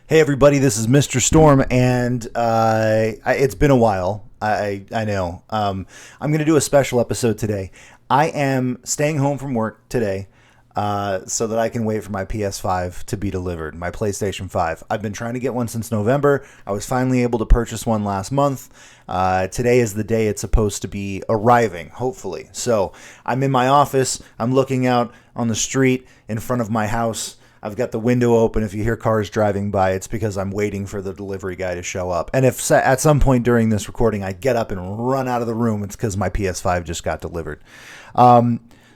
Hey everybody, this is Mr. Storm, and it's been a while. I know. I'm going to do a special episode today. I am staying home from work today so that I can wait for my PS5 to be delivered, my PlayStation 5. I've been trying to get one since November. I was finally able to purchase one last month. Today is the day it's supposed to be arriving, hopefully. So I'm in my office. I'm looking out on the street in front of my house. I've got the window open. If you hear cars driving by, it's because I'm waiting for the delivery guy to show up. And if at some point during this recording I get up and run out of the room, it's because my PS5 just got delivered.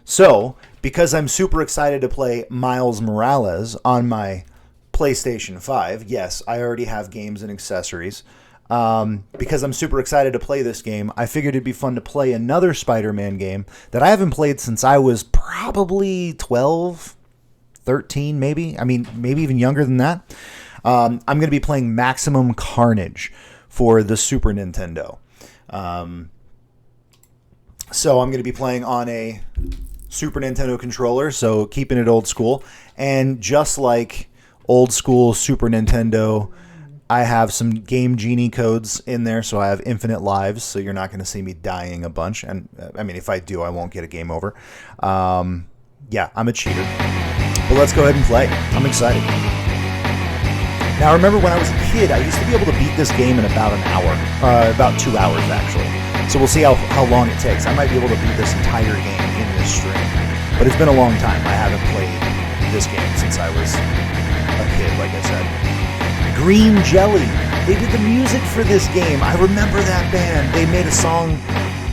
So, because I'm super excited to play Miles Morales on my PlayStation 5, yes, I already have games and accessories. Because I'm super excited to play this game, I figured it'd be fun to play another Spider-Man game that I haven't played since I was probably 12, 13 maybe. I mean, maybe even younger than that. I'm going to be playing Maximum Carnage for the Super Nintendo. So I'm going to be playing on a Super Nintendo controller, so keeping it old school. And just like old school Super Nintendo, I have some Game Genie codes in there, so I have infinite lives, so you're not going to see me dying a bunch. And I mean, if I do, I won't get a game over. Yeah, I'm a cheater. But let's go ahead and play. I'm excited. Now, remember when I was a kid, I used to be able to beat this game in about an hour. About 2 hours, actually. So we'll see how long it takes. I might be able to beat this entire game in this stream. But it's been a long time. I haven't played this game since I was a kid, like I said. Green Jelly. They did the music for this game. I remember that band. They made a song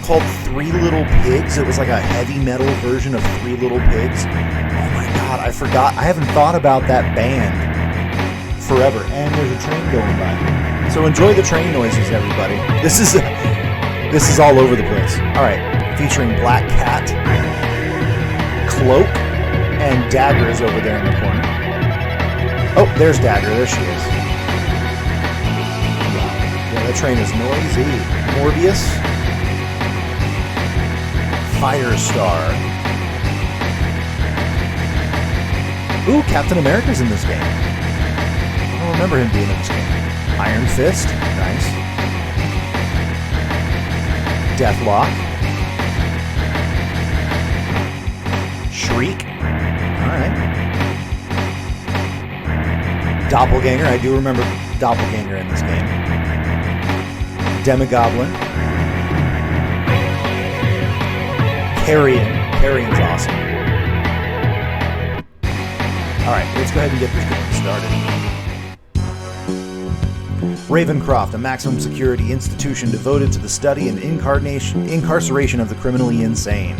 called Three Little Pigs. It was like a heavy metal version of Three Little Pigs. Oh my god, I forgot. I haven't thought about that band forever. And there's a train going by. So enjoy the train noises, everybody. This is all over the place. Alright, featuring Black Cat, Cloak, and Dagger is over there in the corner. Oh, there's Dagger. There she is. Yeah, that train is noisy. Morbius. Firestar. Ooh, Captain America's in this game. I don't remember him being in this game. Iron Fist. Nice. Deathlock. Shriek. Alright. Doppelganger. I do remember Doppelganger in this game. Demogoblin. Carrion's awesome. Alright, let's go ahead and get this game started. Ravencroft, a maximum security institution devoted to the study and incarceration of the criminally insane.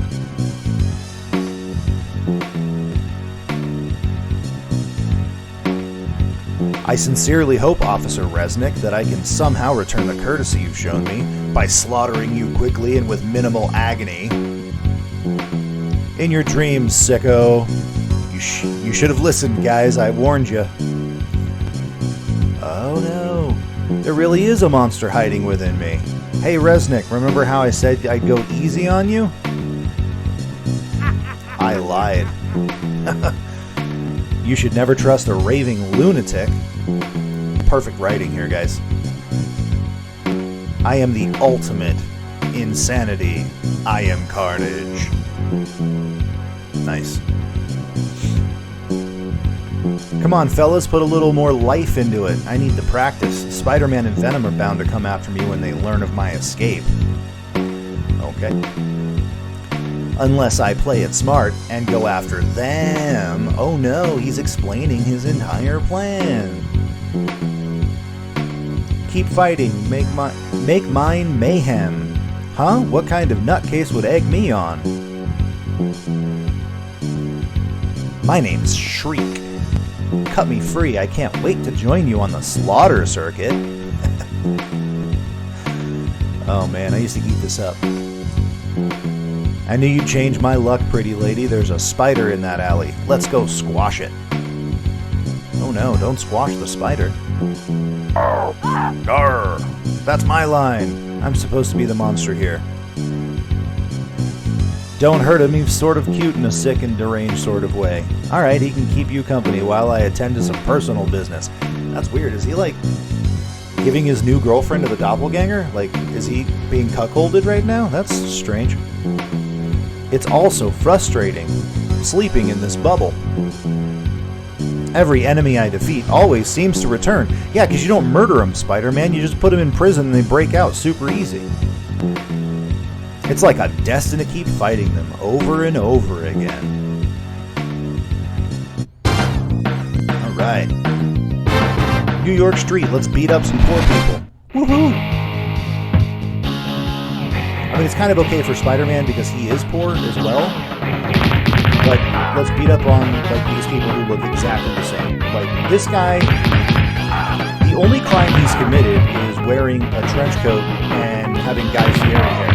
I sincerely hope, Officer Resnick, that I can somehow return the courtesy you've shown me by slaughtering you quickly and with minimal agony. In your dreams, sicko. You should have listened, guys. I warned you. Oh no. There really is a monster hiding within me. Hey, Resnick, remember how I said I'd go easy on you? I lied. You should never trust a raving lunatic. Perfect writing here, guys. I am the ultimate insanity. I am Carnage. Nice. Come on, fellas, put a little more life into it. I need to practice. Spider-Man and Venom are bound to come after me when they learn of my escape. Okay. Unless I play it smart and go after them. Oh no, he's explaining his entire plan. Keep fighting. Make mine mayhem. Huh? What kind of nutcase would egg me on? My name's Shriek. Cut me free. I can't wait to join you on the slaughter circuit. Oh man, I used to eat this up. I knew you'd change my luck, pretty lady. There's a spider in that alley. Let's go squash it. Oh no, don't squash the spider. Arr, that's my line. I'm supposed to be the monster here. Don't hurt him, he's sort of cute in a sick and deranged sort of way. Alright, he can keep you company while I attend to some personal business. That's weird. Is he, like, giving his new girlfriend to the doppelganger? Like, is he being cuckolded right now? That's strange. It's also frustrating sleeping in this bubble. Every enemy I defeat always seems to return. Yeah, because you don't murder them, Spider-Man. You just put them in prison and they break out super easy. It's like I'm destined to keep fighting them over and over again. Alright. New York Street, let's beat up some poor people. Woohoo! I mean, it's kind of okay for Spider-Man because he is poor as well. But let's beat up on, like, these people who look exactly the same. Like, this guy, the only crime he's committed is wearing a trench coat and having Guy Fieri hair.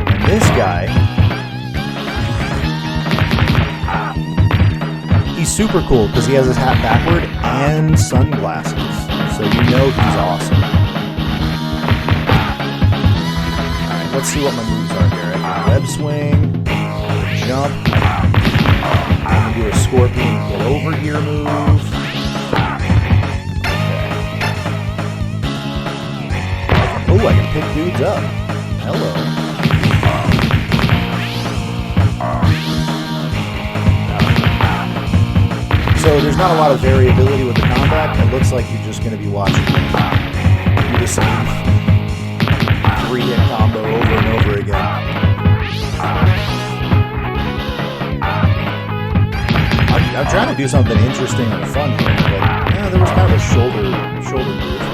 And this guy, he's super cool because he has his hat backward and sunglasses. So you know he's awesome. Alright, let's see what my moves are here. I can web swing, jump, I can do a scorpion get over here move. Okay. Oh, I can pick dudes up. Hello. So there's not a lot of variability with the combat. It looks like you're just going to be watching me do the same 3-hit combo over and over again. I'm trying to do something interesting and fun here, but yeah, there was kind of a shoulder move.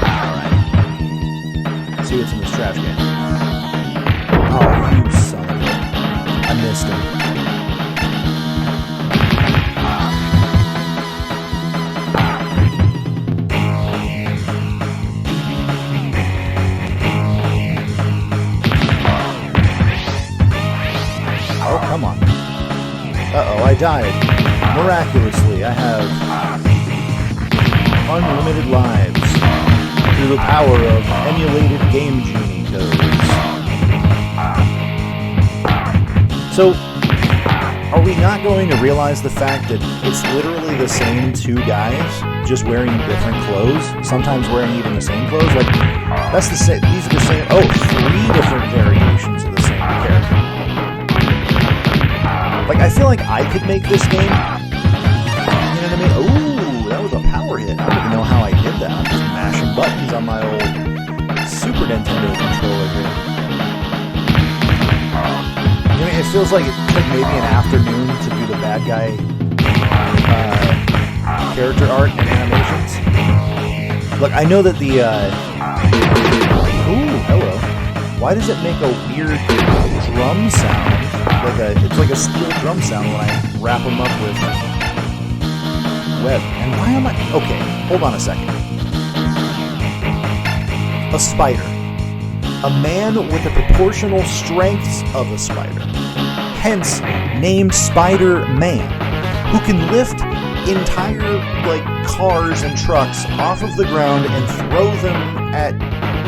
Alright. Let's see what's in this trash can. Oh, you son of a... I missed him. Oh, come on. Uh-oh, I died. Miraculously, I have unlimited lives through the power of emulated Game Genie codes. So, are we not going to realize the fact that it's literally the same two guys, just wearing different clothes? Sometimes wearing even the same clothes? Like, that's the same. These are the same. Oh, 3 different variations of the same character. Like, I feel like I could make this game. You know what I mean? Ooh, that was a power hit. I don't even know how I did that. I'm just mashing buttons on my old Super Nintendo controller here. I mean, it feels like it took maybe an afternoon to do the bad guy character art and animations. Look, I know that the... Ooh, hello. Why does it make a weird drum sound? It's like a steel drum sound when I wrap them up with web. And why am I... Okay, hold on a second. A spider. A man with the proportional strengths of a spider. Hence, named Spider-Man. Who can lift entire, like, cars and trucks off of the ground and throw them at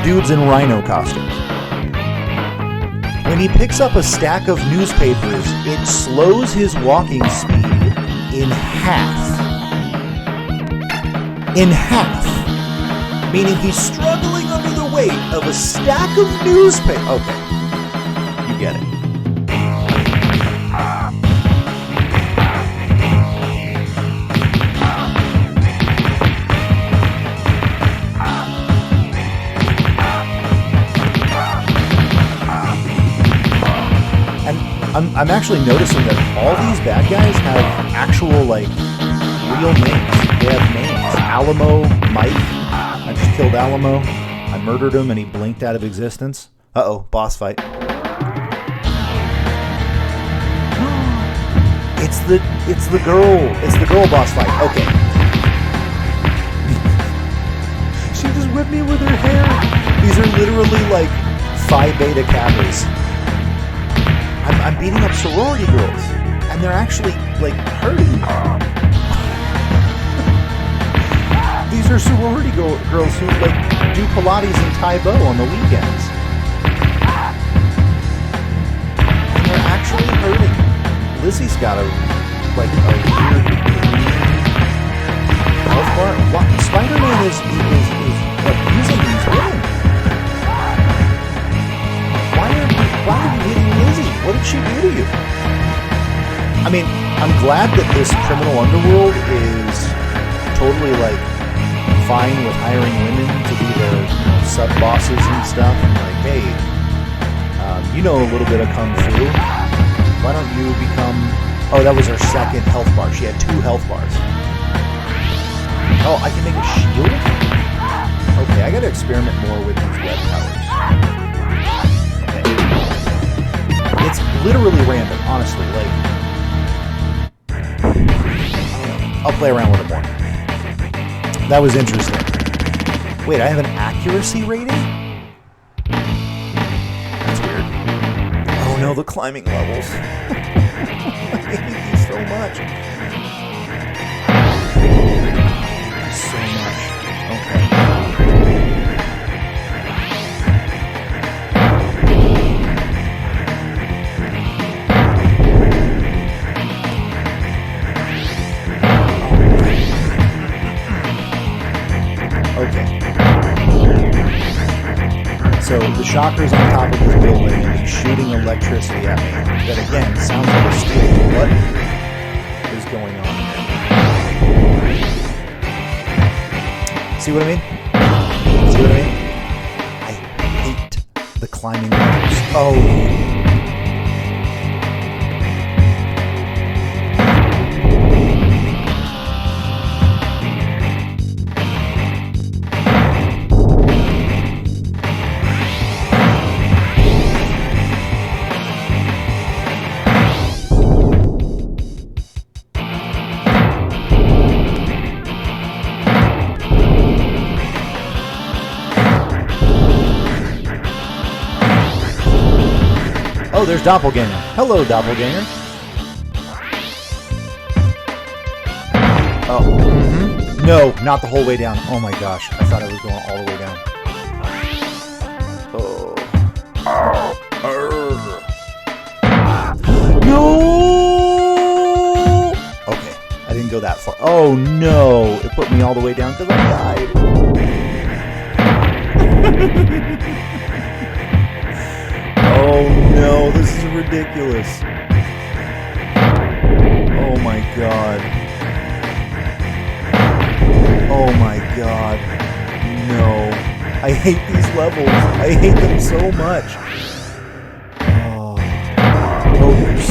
dudes in rhino costumes. When he picks up a stack of newspapers, it slows his walking speed in half. In half. Meaning he's struggling under the weight of a stack of newspapers. Okay. You get it. I'm actually noticing that all these bad guys have actual, like, real names. They have names. Alamo, Mike. I just killed Alamo. I murdered him and he blinked out of existence. Uh-oh, boss fight. It's the girl. It's the girl boss fight. Okay. She just whipped me with her hair. These are literally, like, Phi Beta Kappas. I'm beating up sorority girls, and they're actually, like, hurting me. These are sorority girls who, like, do Pilates and Tai Bo on the weekends. Lizzie's got a weird health bar. Spider-Man is abusing these women. Why are you hitting Lizzie? What did she do to you? I mean, I'm glad that this criminal underworld is totally like fine with hiring women to be their sub bosses and stuff. And like, hey, you know a little bit of kung fu. Why don't you become? Oh, that was her second health bar. She had 2 health bars. Oh, I can make a shield? Okay, I gotta experiment more with these web powers. Okay. It's literally random, honestly. Like, I'll play around with it more. That was interesting. Wait, I have an accuracy rating? That's weird. Oh no, the climbing levels. I hate these so much. So much. Okay. So the shocker's on top of this building and he's shooting electricity at me. That again sounds like a steel. What is going on here? See what I mean? See what I mean? I hate the climbing levels. Oh. Oh, there's Doppelganger. Hello, Doppelganger. Oh, No, not the whole way down. Oh my gosh, I thought I was going all the way down. Oh. No! Okay, I didn't go that far. Oh no, it put me all the way down because I died. Oh no, this is ridiculous. Oh my god. Oh my god. No. I hate these levels. I hate them so much. Oh. Ogres.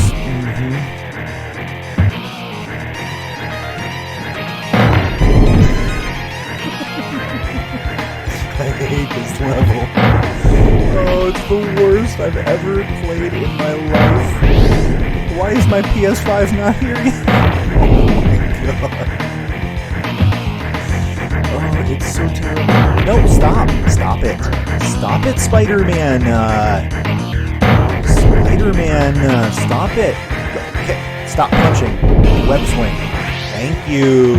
I hate this level. Oh, it's the worst I've ever played in my life. Why is my PS5 not here yet? Oh my god. Oh, it's so terrible. No, stop. Stop it. Stop it, Spider-Man. Spider-Man, stop it. Okay, stop punching. Web swing. Thank you.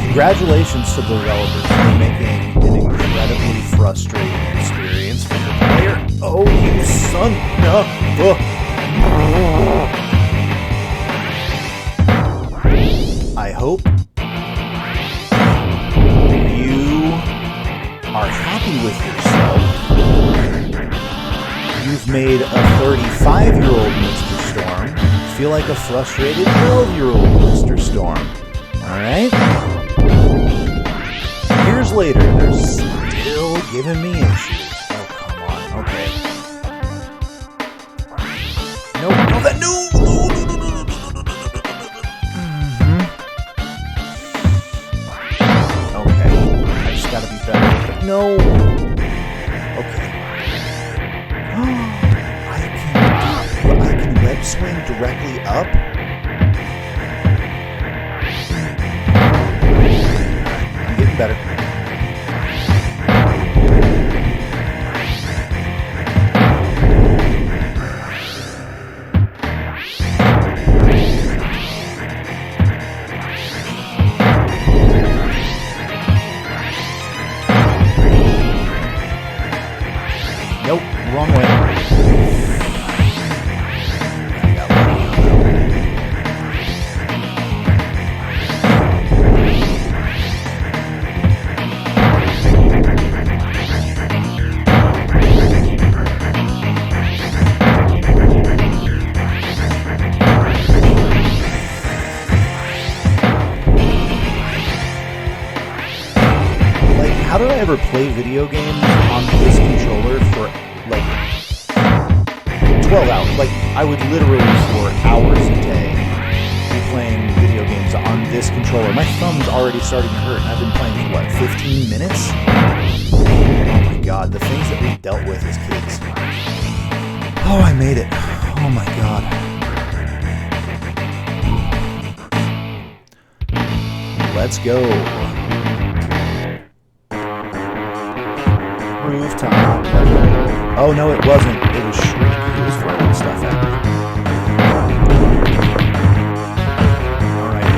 Congratulations to the developers for making an incredibly frustrating experience for your player. Oh, you son of a... I hope you are happy with yourself. You've made a 35-year-old Mr. Storm feel like a frustrated 12-year-old Mr. Storm. Alright? Years later, they're still giving me issues. Oh, come on. Okay. No, that no. Okay. I just gotta be better. No. Okay. I can web swing directly up. I'm getting better. did I ever play video games on this controller for like 12 hours? Like, I would literally for hours a day be playing video games on this controller. My thumb's already starting to hurt, and I've been playing for, what, 15 minutes? Oh my god, the things that we dealt with as kids. Oh, I made it. Oh my god. Let's go. Rooftop. Oh no, it wasn't. It was Shriek who was throwing stuff at me. Alright,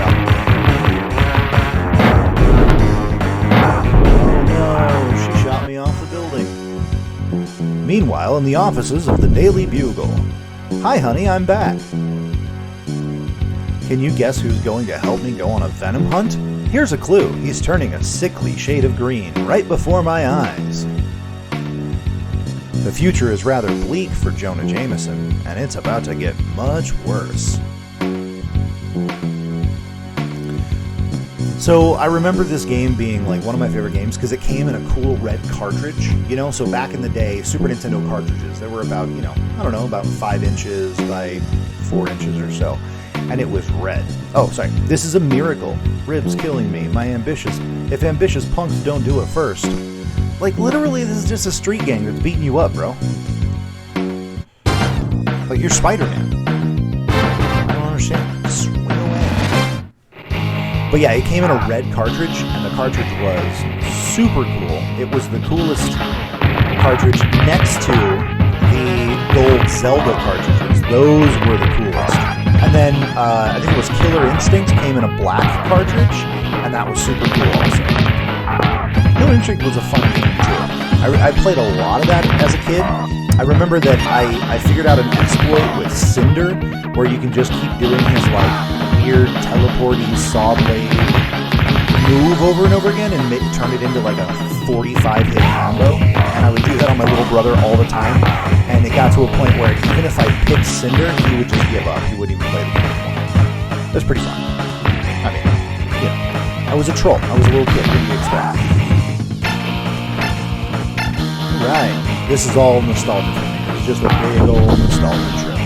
oh no, she shot me off the building. Meanwhile, in the offices of the Daily Bugle. Hi honey, I'm back. Can you guess who's going to help me go on a Venom hunt? Here's a clue. He's turning a sickly shade of green right before my eyes. The future is rather bleak for Jonah Jameson, and it's about to get much worse. So I remember this game being like one of my favorite games because it came in a cool red cartridge, you know? So back in the day, Super Nintendo cartridges, they were about, you know, I don't know, about 5 inches by 4 inches or so. And it was red. Oh, sorry. This is a miracle. Ribs killing me. If ambitious punks don't do it first. Like, literally, this is just a street gang that's beating you up, bro. Like, you're Spider-Man. I don't understand. Swing away. But yeah, it came in a red cartridge, and the cartridge was super cool. It was the coolest cartridge next to the gold Zelda cartridges. Those were the coolest. And then, I think it was Killer Instinct came in a black cartridge, and that was super cool also. Killer Instinct was a fun game, too. I played a lot of that as a kid. I remember that I figured out an exploit with Cinder, where you can just keep doing his, like, weird teleporty saw blade move over and over again and turn it into, like, a 45-hit combo. And I would do that on my little brother all the time. And it got to a point where even if I picked Cinder, he would just give up. He wouldn't even play the game anymore. It was pretty fun. I mean, yeah. I was a troll. I was a little kid. What do you expect? Right. This is all nostalgia for me. It's just a big old nostalgia trip.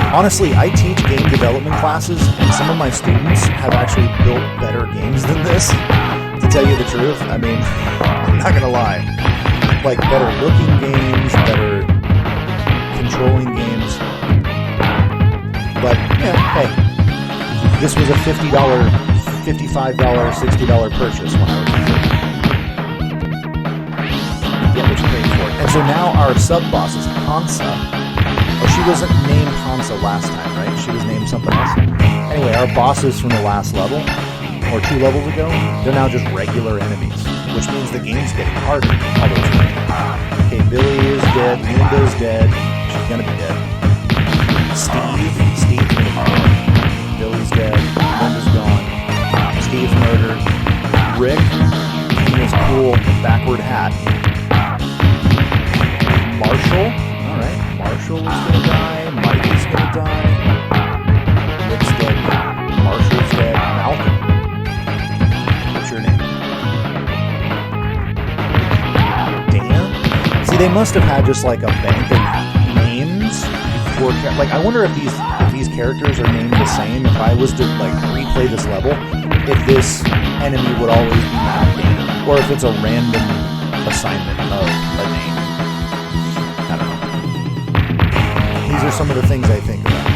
Honestly, I teach game development classes, and some of my students have actually built better games than this. To tell you the truth, I mean, I'm not gonna lie. Like, better looking games, better controlling games. But, yeah, hey. This was a $50, $55, $60 purchase when I was a kid. Get what you paid for it. And so now our sub-boss is Hansa. Oh, she wasn't named Hansa last time, right? She was named something else. Anyway, our bosses from the last level, or 2 levels ago, they're now just regular enemies, which means the game's getting harder. Although it's getting okay, Billy is dead, Linda's dead, she's gonna be dead. Steve's gonna be dead. Billy's dead, Linda's gone, Steve's murdered, Rick in his cool backward hat. Marshall, alright, Marshall is gonna die, Mikey's gonna die, Rick's dead, Marshall's dead, Malcolm. They must have had just like a bank of names for, like, I wonder if these characters are named the same. If I was to like replay this level, if this enemy would always be Malcolm, or if it's a random assignment of a name. I don't know. These are some of the things I think about.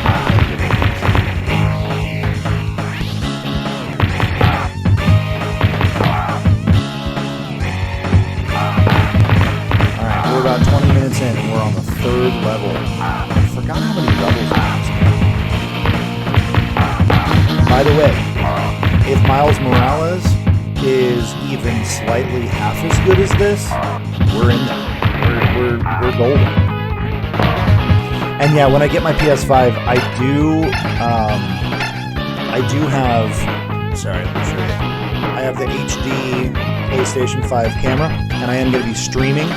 We're about 20 minutes in and we're on the 3rd level. I forgot how many levels there is. By the way, if Miles Morales is even slightly half as good as this, we're in there. We're golden. And yeah, when I get my PS5, I do have, sorry, let me show you. I have the HD PlayStation 5 camera, and I am going to be streaming,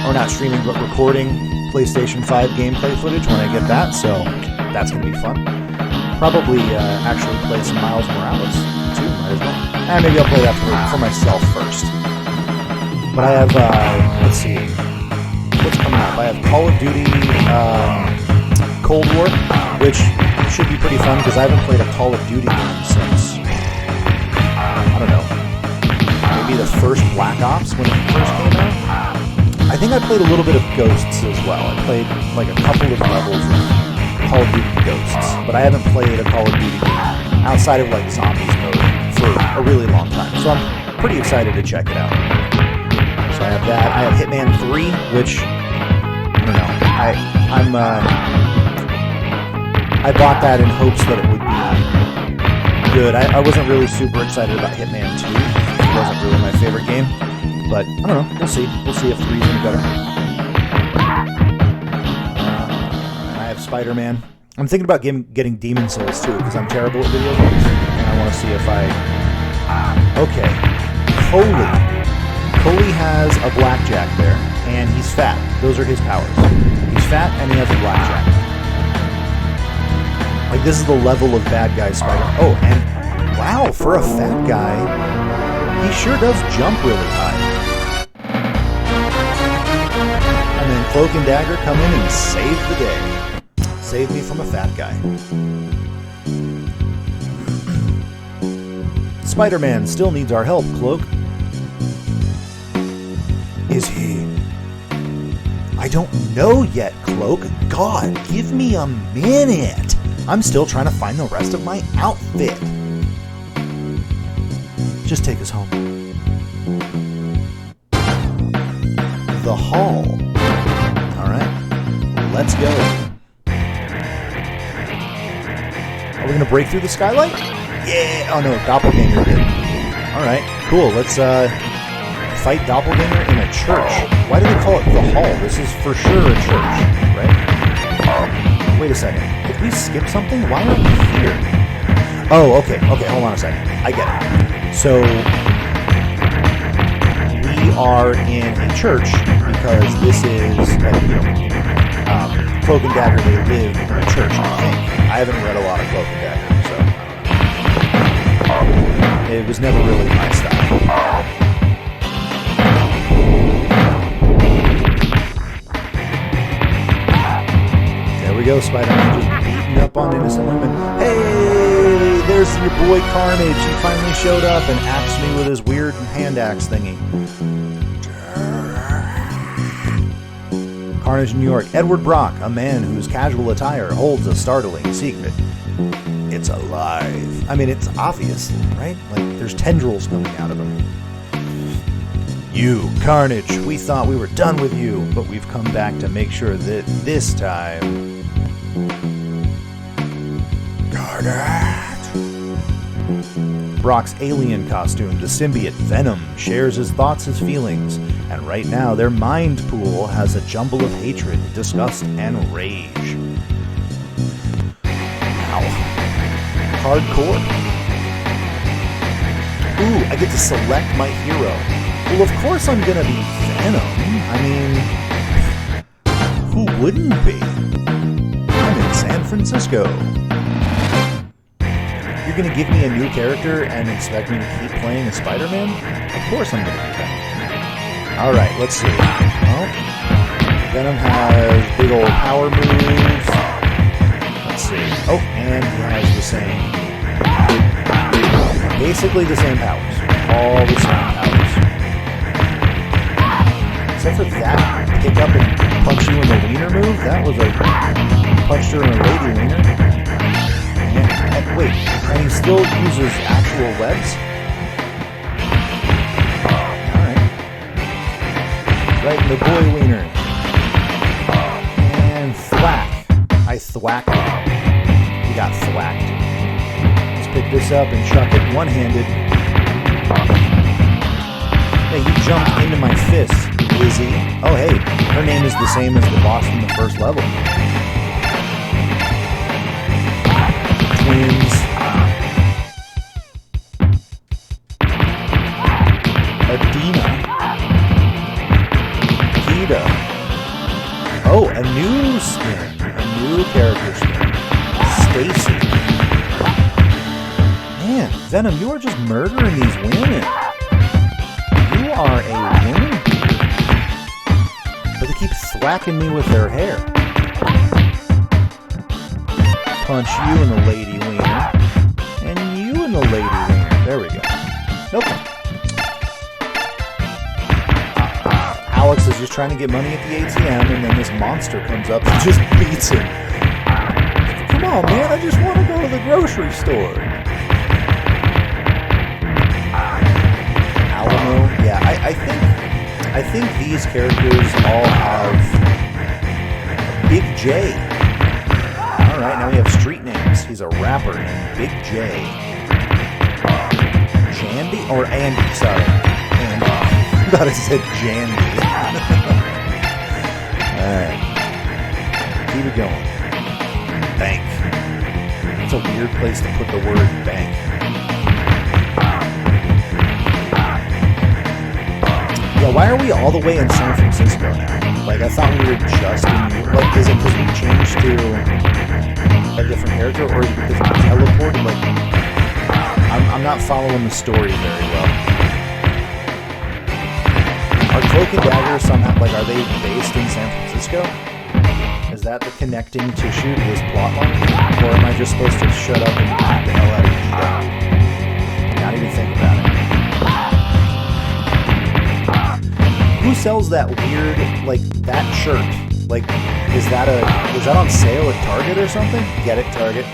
or not streaming, but recording PlayStation 5 gameplay footage when I get that, so that's going to be fun. Probably actually play some Miles Morales, too. Might as Maybe I'll play that for myself first. But I have, let's see, what's coming up? I have Call of Duty Cold War, which should be pretty fun because I haven't played a Call of Duty game since, I don't know, maybe the first Black Ops when it first came out. I think I played a little bit of Ghosts as well. I played like a couple of levels of Call of Duty Ghosts, but I haven't played a Call of Duty game outside of like Zombies mode for a really long time. So I'm pretty excited to check it out. So I have that. I have Hitman 3, which, I don't know, I bought that in hopes that it would be good. I wasn't really super excited about Hitman 2. It wasn't really my favorite game. But, I don't know. We'll see. We'll see if 3 is any better. And I have Spider-Man. I'm thinking about getting Demon Souls, too, because I'm terrible at video games. And I want to see if I... Okay. Coley has a blackjack there, and he's fat. Those are his powers. He's fat, and he has a blackjack. Like, this is the level of bad guy Spider-Man. Oh, and wow, for a fat guy, he sure does jump really high. And then Cloak and Dagger come in and save the day. Save me from a fat guy. Spider-Man still needs our help, Cloak. Is he? I don't know yet, Cloak. God, give me a minute. I'm still trying to find the rest of my outfit. Just take us home. The hall. Alright, let's go. Are we going to break through the skylight? Yeah! Oh no, Doppelganger did. Alright, cool. Let's fight Doppelganger in a church. Why do they call it the hall? This is for sure a church, right? Wait a second. Did we skip something? Why are we here? Oh, okay, hold on a second. I get it. So, we are in a church because this is, Cloak and Dagger, they live in a church, I think. I haven't read a lot of Cloak and Dagger, so it was never really my style. There we go, Spider-Man just beating up on innocent women. Hey, there's your boy Carnage. He finally showed up and axed me with his weird hand axe thingy. Carnage, New York. Edward Brock, a man whose casual attire holds a startling secret. It's alive. I mean, it's obvious, right? Like, there's tendrils coming out of him. You, Carnage, we thought we were done with you, but we've come back to make sure that this time... Carnage! Brock's alien costume, the symbiote Venom, shares his thoughts, his feelings, and right now their mind pool has a jumble of hatred, disgust, and rage. Wow. Hardcore. Ooh, I get to select my hero. Well, of course I'm gonna be Venom. I mean, who wouldn't be? I'm in San Francisco. You're gonna give me a new character and expect me to keep playing as Spider-Man? Of course I'm gonna do that. Alright, let's see. Well, Venom has big old power moves. Let's see. Oh, and he has the same... basically the same powers. All the same powers. Except for that pick up and punch you in the wiener move. That was a punched her in a lady wiener. And wait, and he still uses actual webs? Alright. Right in the boy wiener. And thwack. I thwacked him. He got thwacked. Let's pick this up and chuck it one-handed. Hey, you jumped into my fist, Lizzie. Oh, hey, her name is the same as the boss from the first level. Twins. Adina. Kita. Oh, a new skin. A new character skin. Stacy. Man, Venom, you are just murdering these women. You are a woman beater. But they keep thwacking me with their hair. Punch you in the lady wiener. And you in the lady wiener. There we go. Nope. Alex is just trying to get money at the ATM, and then this monster comes up and just beats him. Come on, man, I just want to go to the grocery store. Alamo, yeah, I think these characters all have Big J. All right, now we have street names. He's a rapper named Big J. Jandy or Andy? Sorry, Andy. I thought it said Jandy. All right, keep it going. Bank. That's a weird place to put the word bank. Yeah, why are we all the way in San Francisco now? Like, I thought we were just in New York. Like, is it because we changed to a different character, or is it because we teleported? Like, I'm not following the story very well. Are Cloak and Dagger somehow, like, are they based in San Francisco? Is that the connecting tissue to this plotline? Or am I just supposed to shut up and beat the hell out of Vito? Not even think about it. Who sells that weird, like, that shirt? Like, was that on sale at Target or something? Get it, Target?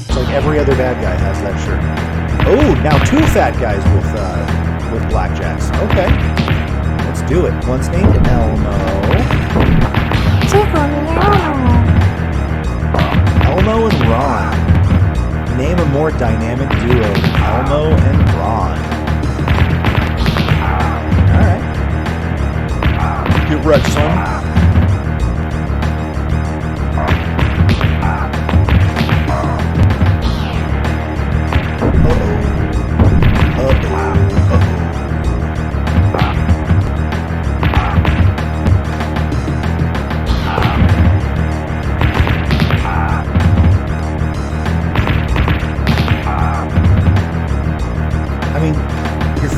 It's like every other bad guy has that shirt. Oh, now 2 fat guys with blackjacks. Okay. Let's do it. One's named Elmo. Elmo and Ron. Name a more dynamic duo than Elmo and Ron. Alright. Get wrecked, son.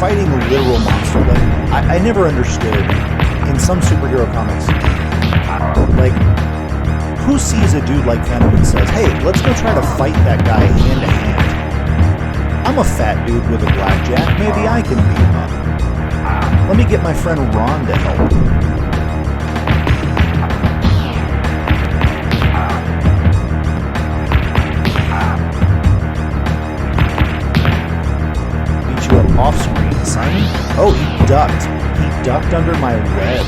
Fighting a literal monster. Like, I never understood in some superhero comics, like, who sees a dude like Venom and says, hey, let's go try to fight that guy hand to hand. I'm a fat dude with a blackjack, maybe I can beat him up. Let me get my friend Ron to help. Off screen, Simon? Oh, he ducked. He ducked under my web.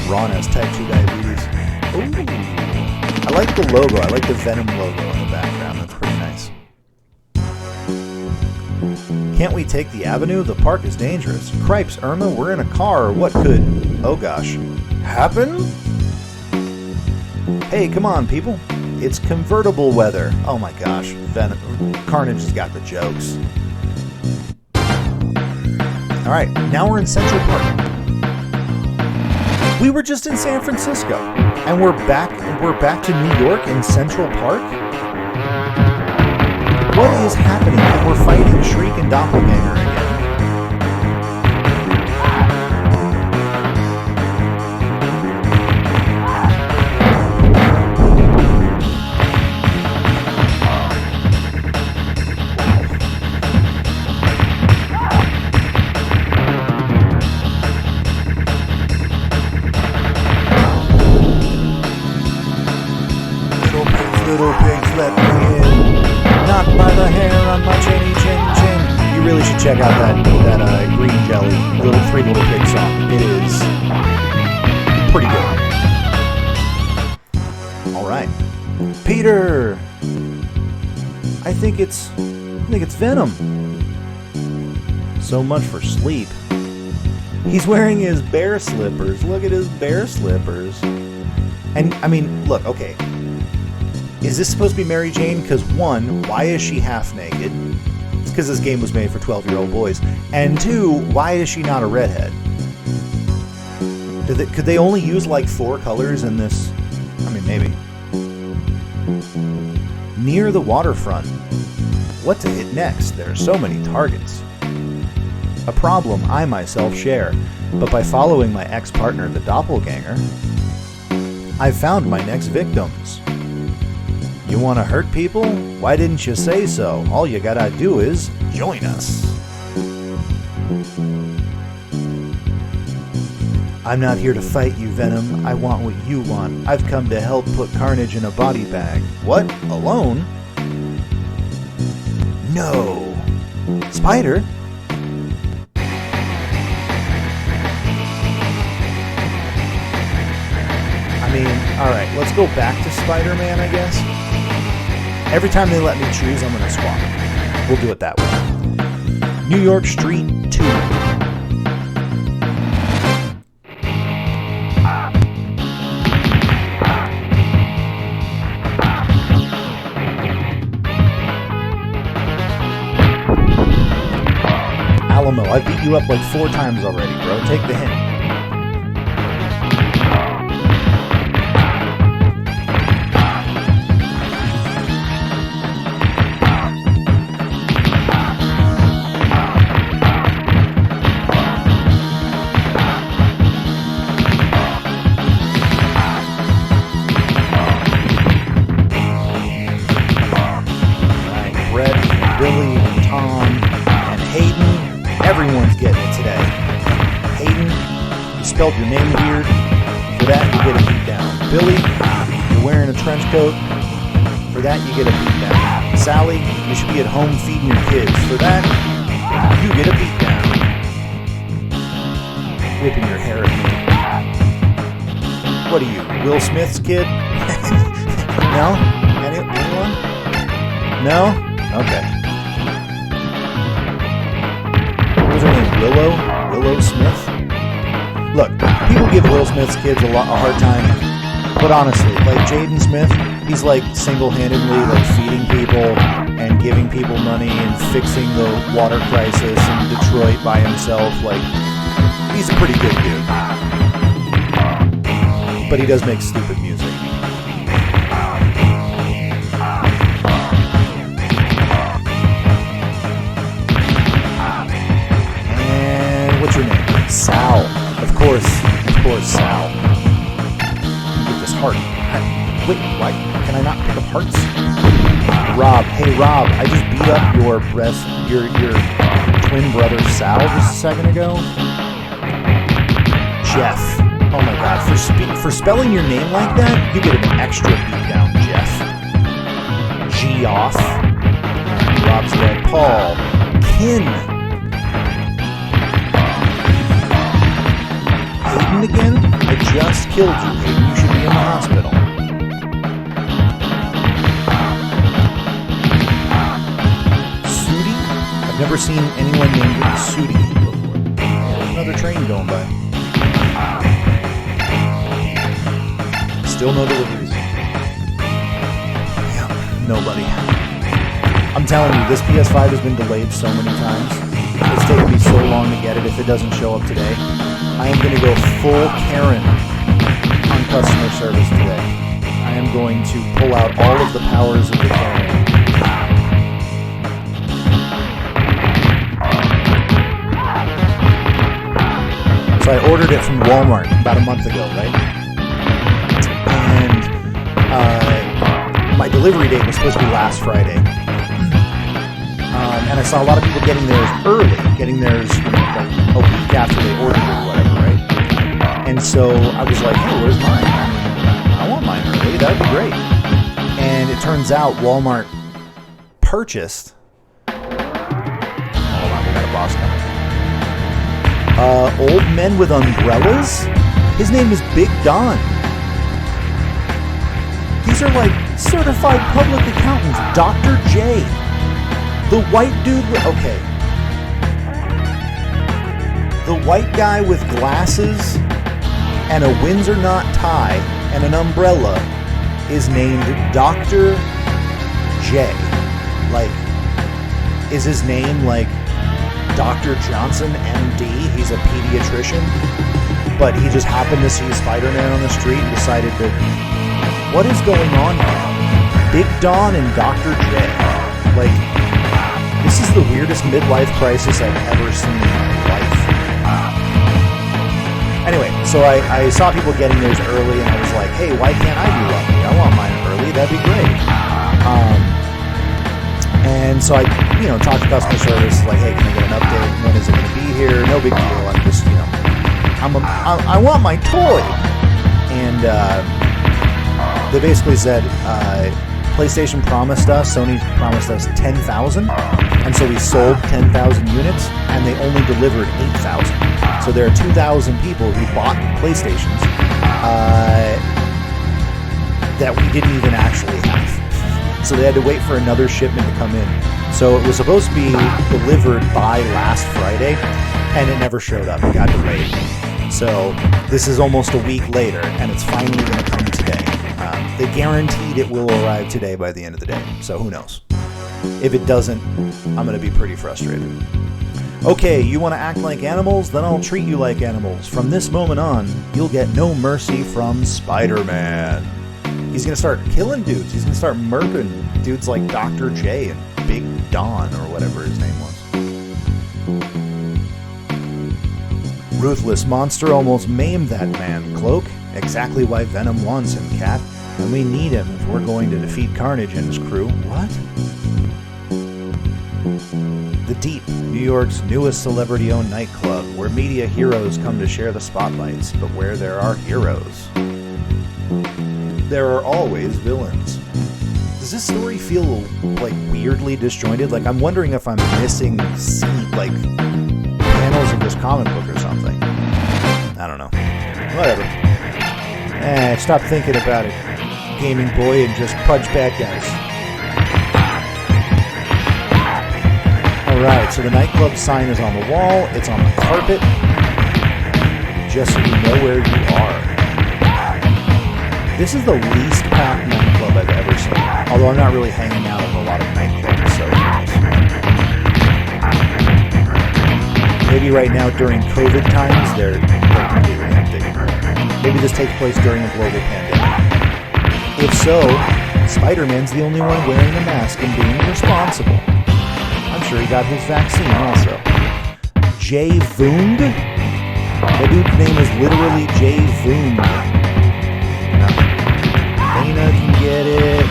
Ron has type 2 diabetes. Ooh. I like the logo. I like the Venom logo in the background. That's pretty nice. Can't we take the avenue? The park is dangerous. Cripes, Irma, we're in a car. What could, oh gosh, happen? Hey, come on, people. It's convertible weather. Oh my gosh, Venom, Carnage has got the jokes. All right, now we're in Central Park. We were just in San Francisco, and we're back to New York in Central Park. What is happening? And we're fighting Shriek and Doppelganger again. Little pigs let me in, not by the hair on my chinny chin chin. You really should check out that Green Jelly Three Little Pig song. It is pretty good. All right, Peter. I think it's Venom. So much for sleep. He's wearing his bear slippers. Look at his bear slippers. And I mean, look, okay. Is this supposed to be Mary Jane? Because one, why is she half naked? It's because this game was made for 12-year-old boys. And two, why is she not a redhead? Could they only use like 4 colors in this? I mean, maybe. Near the waterfront. What to hit next? There are so many targets. A problem I myself share, but by following my ex-partner, the doppelganger, I've found my next victims. You want to hurt people? Why didn't you say so? All you gotta do is join us. I'm not here to fight you, Venom. I want what you want. I've come to help put Carnage in a body bag. What? Alone? No. Spider? I mean, alright, let's go back to Spider-Man, I guess. Every time they let me choose, I'm gonna swap. We'll do it that way. New York Street 2. Alamo, I beat you up like 4 times already, bro. Take the hint. Billy, Tom, and Hayden. Everyone's getting it today. Hayden, you spelled your name weird. For that, you get a beat down. Billy, you're wearing a trench coat. For that, you get a beat down. Sally, you should be at home feeding your kids. For that, you get a beat down. Whipping your hair at me. What are you, Will Smith's kid? No? Anyone? No? Okay. What was her name? Willow Smith? Look, people give Will Smith's kids a hard time, but honestly, like Jaden Smith, he's like single-handedly like feeding people and giving people money and fixing the water crisis in Detroit by himself. Like, he's a pretty good dude, but he does make stupid music. What's your name? Sal. Of course, Sal. Get this heart. Wait, why can I not pick up hearts? Rob. Hey, Rob. I just beat up your twin brother Sal just a second ago. Jeff. Oh my God. For spelling your name like that, you get an extra beat down, Jeff. Geoff. Rob's dead. Paul. Kin. Again? I just killed you, Hayden. You should be in the hospital. Sudi? I've never seen anyone named Sudi before. There's another train going by. Still no deliveries. Yeah, nobody. I'm telling you, this PS5 has been delayed so many times. It's taken me so long to get it if it doesn't show up today. I am going to go full Karen on customer service today. I am going to pull out all of the powers of the Karen. So I ordered it from Walmart about a month ago, right? And my delivery date was supposed to be last Friday. And I saw a lot of people getting theirs early, getting theirs like a week after they ordered it or whatever, right? And so I was like, hey, where's mine? I want mine early. That would be great. And it turns out Walmart purchased... Hold on, we got a boss coming. Old Men with Umbrellas? His name is Big Don. These are like certified public accountants. Dr. J. The white dude with... Okay. The white guy with glasses and a Windsor knot tie and an umbrella is named Dr. J. Like, is his name like Dr. Johnson, MD? He's a pediatrician? but he just happened to see Spider-Man on the street and decided to, what is going on here? Big Don and Dr. J. Like, this is the weirdest midlife crisis I've ever seen in my life. Anyway, so I saw people getting theirs early, and I was like, hey, why can't I be lucky? I want mine early. That'd be great. And so I, talked to customer service, like, hey, can I get an update? When is it going to be here? No big deal. I'm just, I want my toy. And they basically said, PlayStation promised us, Sony promised us 10,000, and so we sold 10,000 units, and they only delivered 8,000. So there are 2,000 people who bought PlayStations that we didn't even actually have. So they had to wait for another shipment to come in. So it was supposed to be delivered by last Friday, and it never showed up. It got delayed. So this is almost a week later, and it's finally going to come today. They guaranteed it will arrive today by the end of the day, so who knows? If it doesn't, I'm going to be pretty frustrated. Okay, you want to act like animals? Then I'll treat you like animals. From this moment on, you'll get no mercy from Spider-Man. He's going to start killing dudes. He's going to start murking dudes like Dr. J and Big Don, or whatever his name was. Ruthless monster almost maimed that man, Cloak. Exactly why Venom wants him, Cat. And we need him if we're going to defeat Carnage and his crew. What? The Deep, New York's newest celebrity-owned nightclub, where media heroes come to share the spotlights, but where there are heroes, there are always villains. Does this story feel, like, weirdly disjointed? Like, I'm wondering if I'm missing, panels of this comic book or something. I don't know. Whatever. Stop thinking about it, gaming boy, and just punch bad guys. Alright, so the nightclub sign is on the wall, it's on the carpet, just so you know where you are. This is the least packed nightclub I've ever seen, although I'm not really hanging out in a lot of nightclubs, so maybe right now during COVID times, they're completely empty. Maybe this takes place during a global pandemic. If so, Spider-Man's the only one wearing a mask and being responsible. I'm sure he got his vaccine also. Jay Voond? The dude's name is literally Jay Voond. Dana can get it,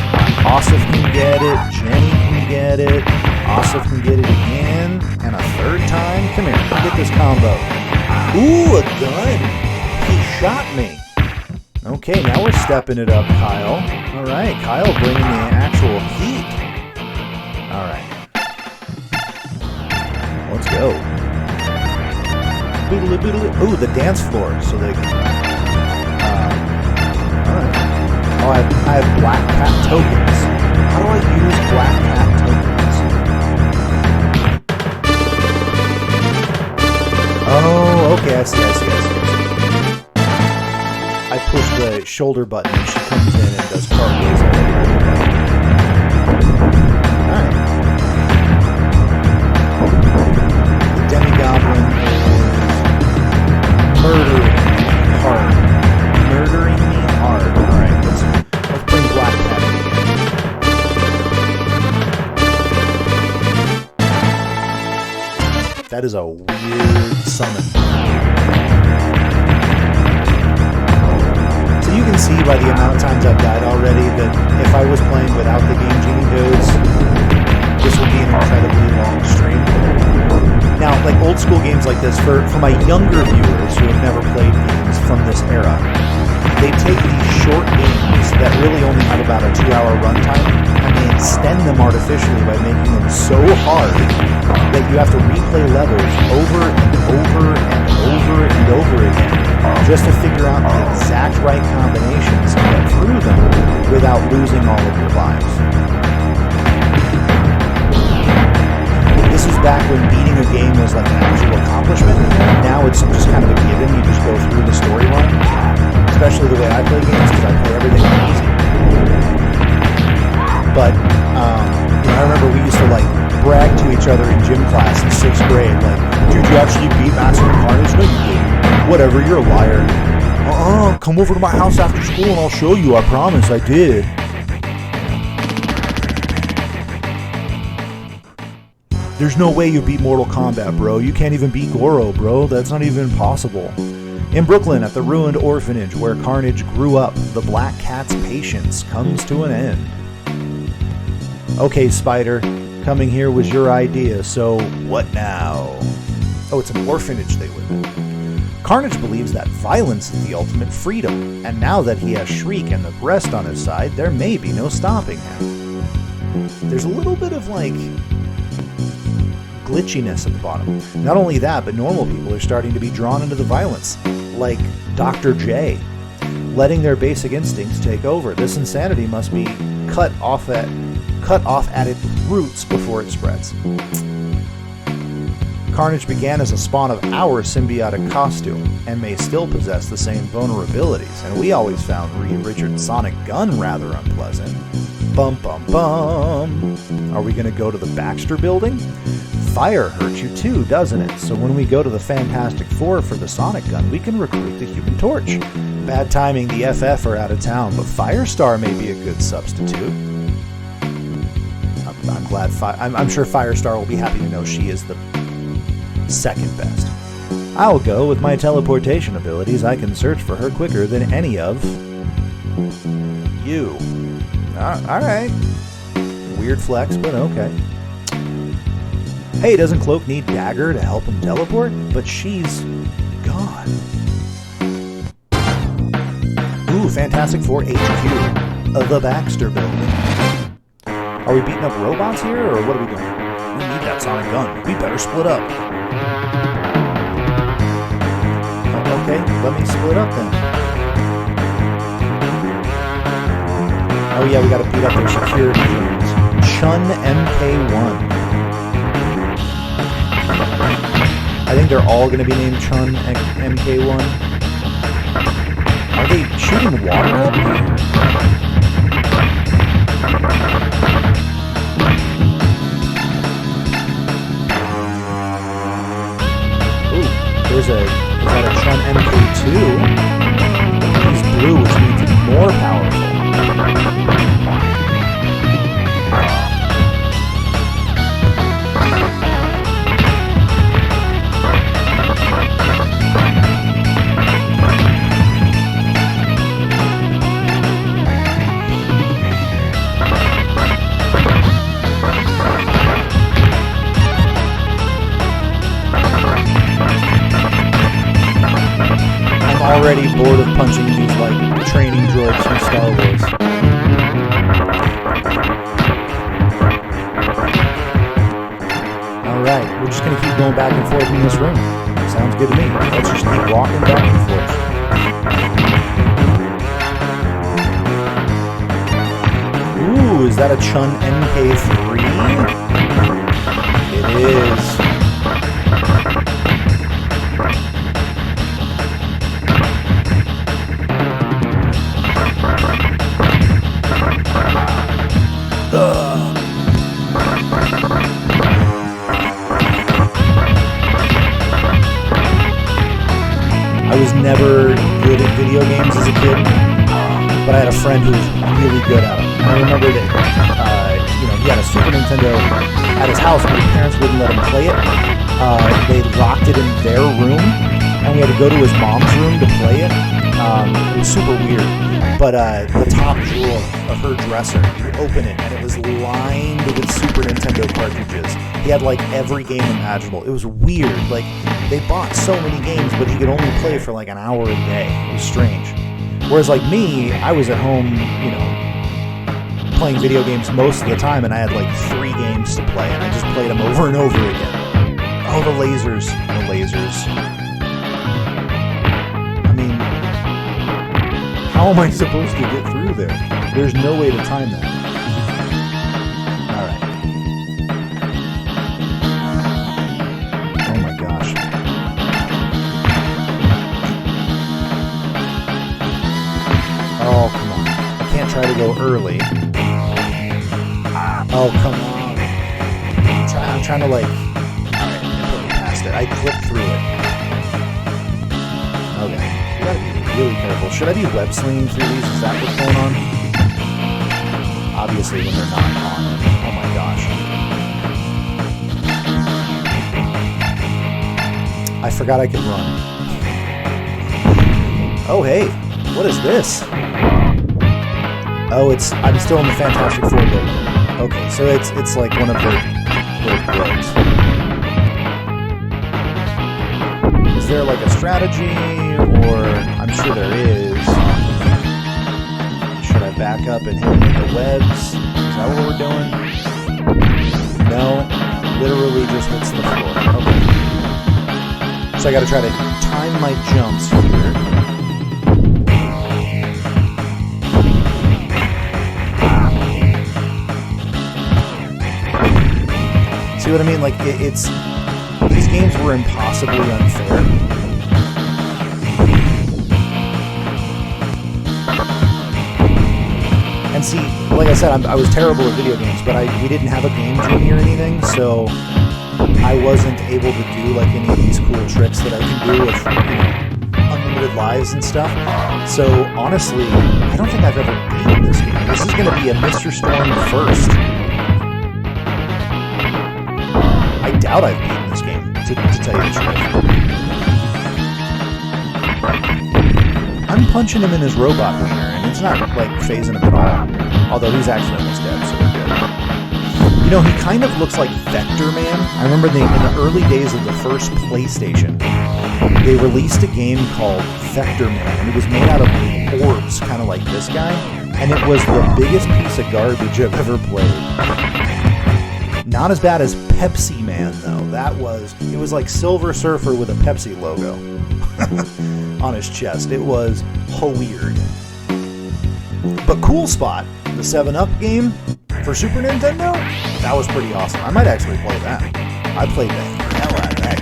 Asif can get it, Jenny can get it, Asif can get it again, and a third time? Come here, get this combo. Ooh, a gun! He shot me. Okay, now we're stepping it up, Kyle. Alright, Kyle bringing the actual heat. Alright. Let's go. Boodly boodly. Ooh, the dance floor, so they can... Alright. Oh, I have Black Cat tokens. How do I use Black Cat tokens? Oh, okay, I see. I push the shoulder button and she comes in and does cartwheels. Alright. The Demi-Goblin is murdering me hard. Alright, let's bring Black Cat in again. That is a weird summon. You can see by the amount of times I've died already that if I was playing without the Game Genie codes, this would be an incredibly long stream. Now, like old school games like this, for my younger viewers who have never played games from this era, they take these short games that really only have about a 2-hour runtime, and they extend them artificially by making them so hard that you have to replay levels over and over and over and over again just to figure out the exact right combinations to get through them without losing all of your lives. This was back when beating a game was like an actual accomplishment. Now it's just kind of a given. You just go through the storyline. Especially the way I play games, because I play everything on easy. But I remember we used to like brag to each other in gym class in 6th grade, like, dude, you actually beat Maximum Carnage? No, you didn't. Whatever, you're a liar. Come over to my house after school and I'll show you. I promise, I did. There's no way you beat Mortal Kombat, bro. You can't even beat Goro, bro. That's not even possible. In Brooklyn, at the ruined orphanage where Carnage grew up, the Black Cat's patience comes to an end. Okay, Spider, coming here was your idea, so what now? Oh, it's an orphanage they live in. Carnage believes that violence is the ultimate freedom, and now that he has Shriek and the rest on his side, there may be no stopping him. There's a little bit of, like, glitchiness at the bottom. Not only that, but normal people are starting to be drawn into the violence, like Dr. J, letting their basic instincts take over. This insanity must be cut off at its roots before it spreads. Carnage began as a spawn of our symbiotic costume, and may still possess the same vulnerabilities, and we always found Reed Richards' sonic gun rather unpleasant. Bum bum bum. Are we going to go to the Baxter building? Fire hurts you too, doesn't it? So when we go to the Fantastic Four for the sonic gun, we can recruit the Human Torch. Bad timing, the FF are out of town, but Firestar may be a good substitute. I'm glad. I'm sure Firestar will be happy to know she is the second best. I'll go. With my teleportation abilities, I can search for her quicker than any of you. Alright. Weird flex, but okay. Hey, doesn't Cloak need Dagger to help him teleport? But she's gone. Ooh, Fantastic Four HQ. The Baxter building. Are we beating up robots here, or what are we doing? We need that sonic gun. We better split up. Okay, let me split up then. Oh yeah, we gotta beat up their security drones. Chun MK1. I think they're all gonna be named Chun MK1. Are they shooting water at me? Ooh, is that a Chun MK2? He's blue, which means it's more powerful. Already bored of punching these, like, training droids from Star Wars. Alright, we're just gonna keep going back and forth in this room. Sounds good to me. Let's just keep walking back and forth. Ooh, is that a Chun MK3? It is. I was never good at video games as a kid, but I had a friend who was really good at them. And I remember that, he had a Super Nintendo at his house, but his parents wouldn't let him play it. They locked it in their room, and we had to go to his mom's room to play it. It was super weird. But the top drawer of her dresser, you open it, and it was lined with Super Nintendo cartridges. He had, like, every game imaginable. It was weird. Like, they bought so many games, but he could only play for, like, an hour a day. It was strange. Whereas, like me, I was at home, playing video games most of the time, and I had, like, 3 games to play, and I just played them over and over again. Oh, the lasers. The lasers. I mean, how am I supposed to get through there? There's no way to time that. Alright. Oh my gosh. Oh, come on. I can't try to go early. Oh, come on. I'm trying to, like... Alright, put me past it. I clipped through it. Okay. You gotta be really careful. Should I be web slinging through these? Is that what's going on? Obviously when they're not on. Oh my gosh. I forgot I could run. Oh hey, what is this? Oh, I'm still in the Fantastic Four building. Okay, so it's like one of the roads. Is there like a strategy, or I'm sure there is. Should I back up and hit the webs? Is that what we're doing? No, literally just hits the floor. Okay. So I gotta try to time my jumps here. See what I mean? Like, it's... These games were impossibly unfair. And see, like I said, I was terrible at video games, but we didn't have a game genie or anything, so I wasn't able to do, like, any of these cool tricks that I can do with, unlimited lives and stuff. So, honestly, I don't think I've ever beaten this game. This is going to be a Mr. Storm first. I doubt I've beaten this game, to tell you the truth. I'm punching him in his robot wiener, and it's not, like, phasing him at all. Although he's actually almost dead, so we're good. You know, he kind of looks like Vector Man. I remember in the early days of the first PlayStation, they released a game called Vector Man, and it was made out of orbs, kind of like this guy, and it was the biggest piece of garbage I've ever played. Not as bad as Pepsi Man, though. It was like Silver Surfer with a Pepsi logo on his chest. It was weird. But Cool Spot, the 7-Up game for Super Nintendo, that was pretty awesome. I might actually play that. I played the hell out of that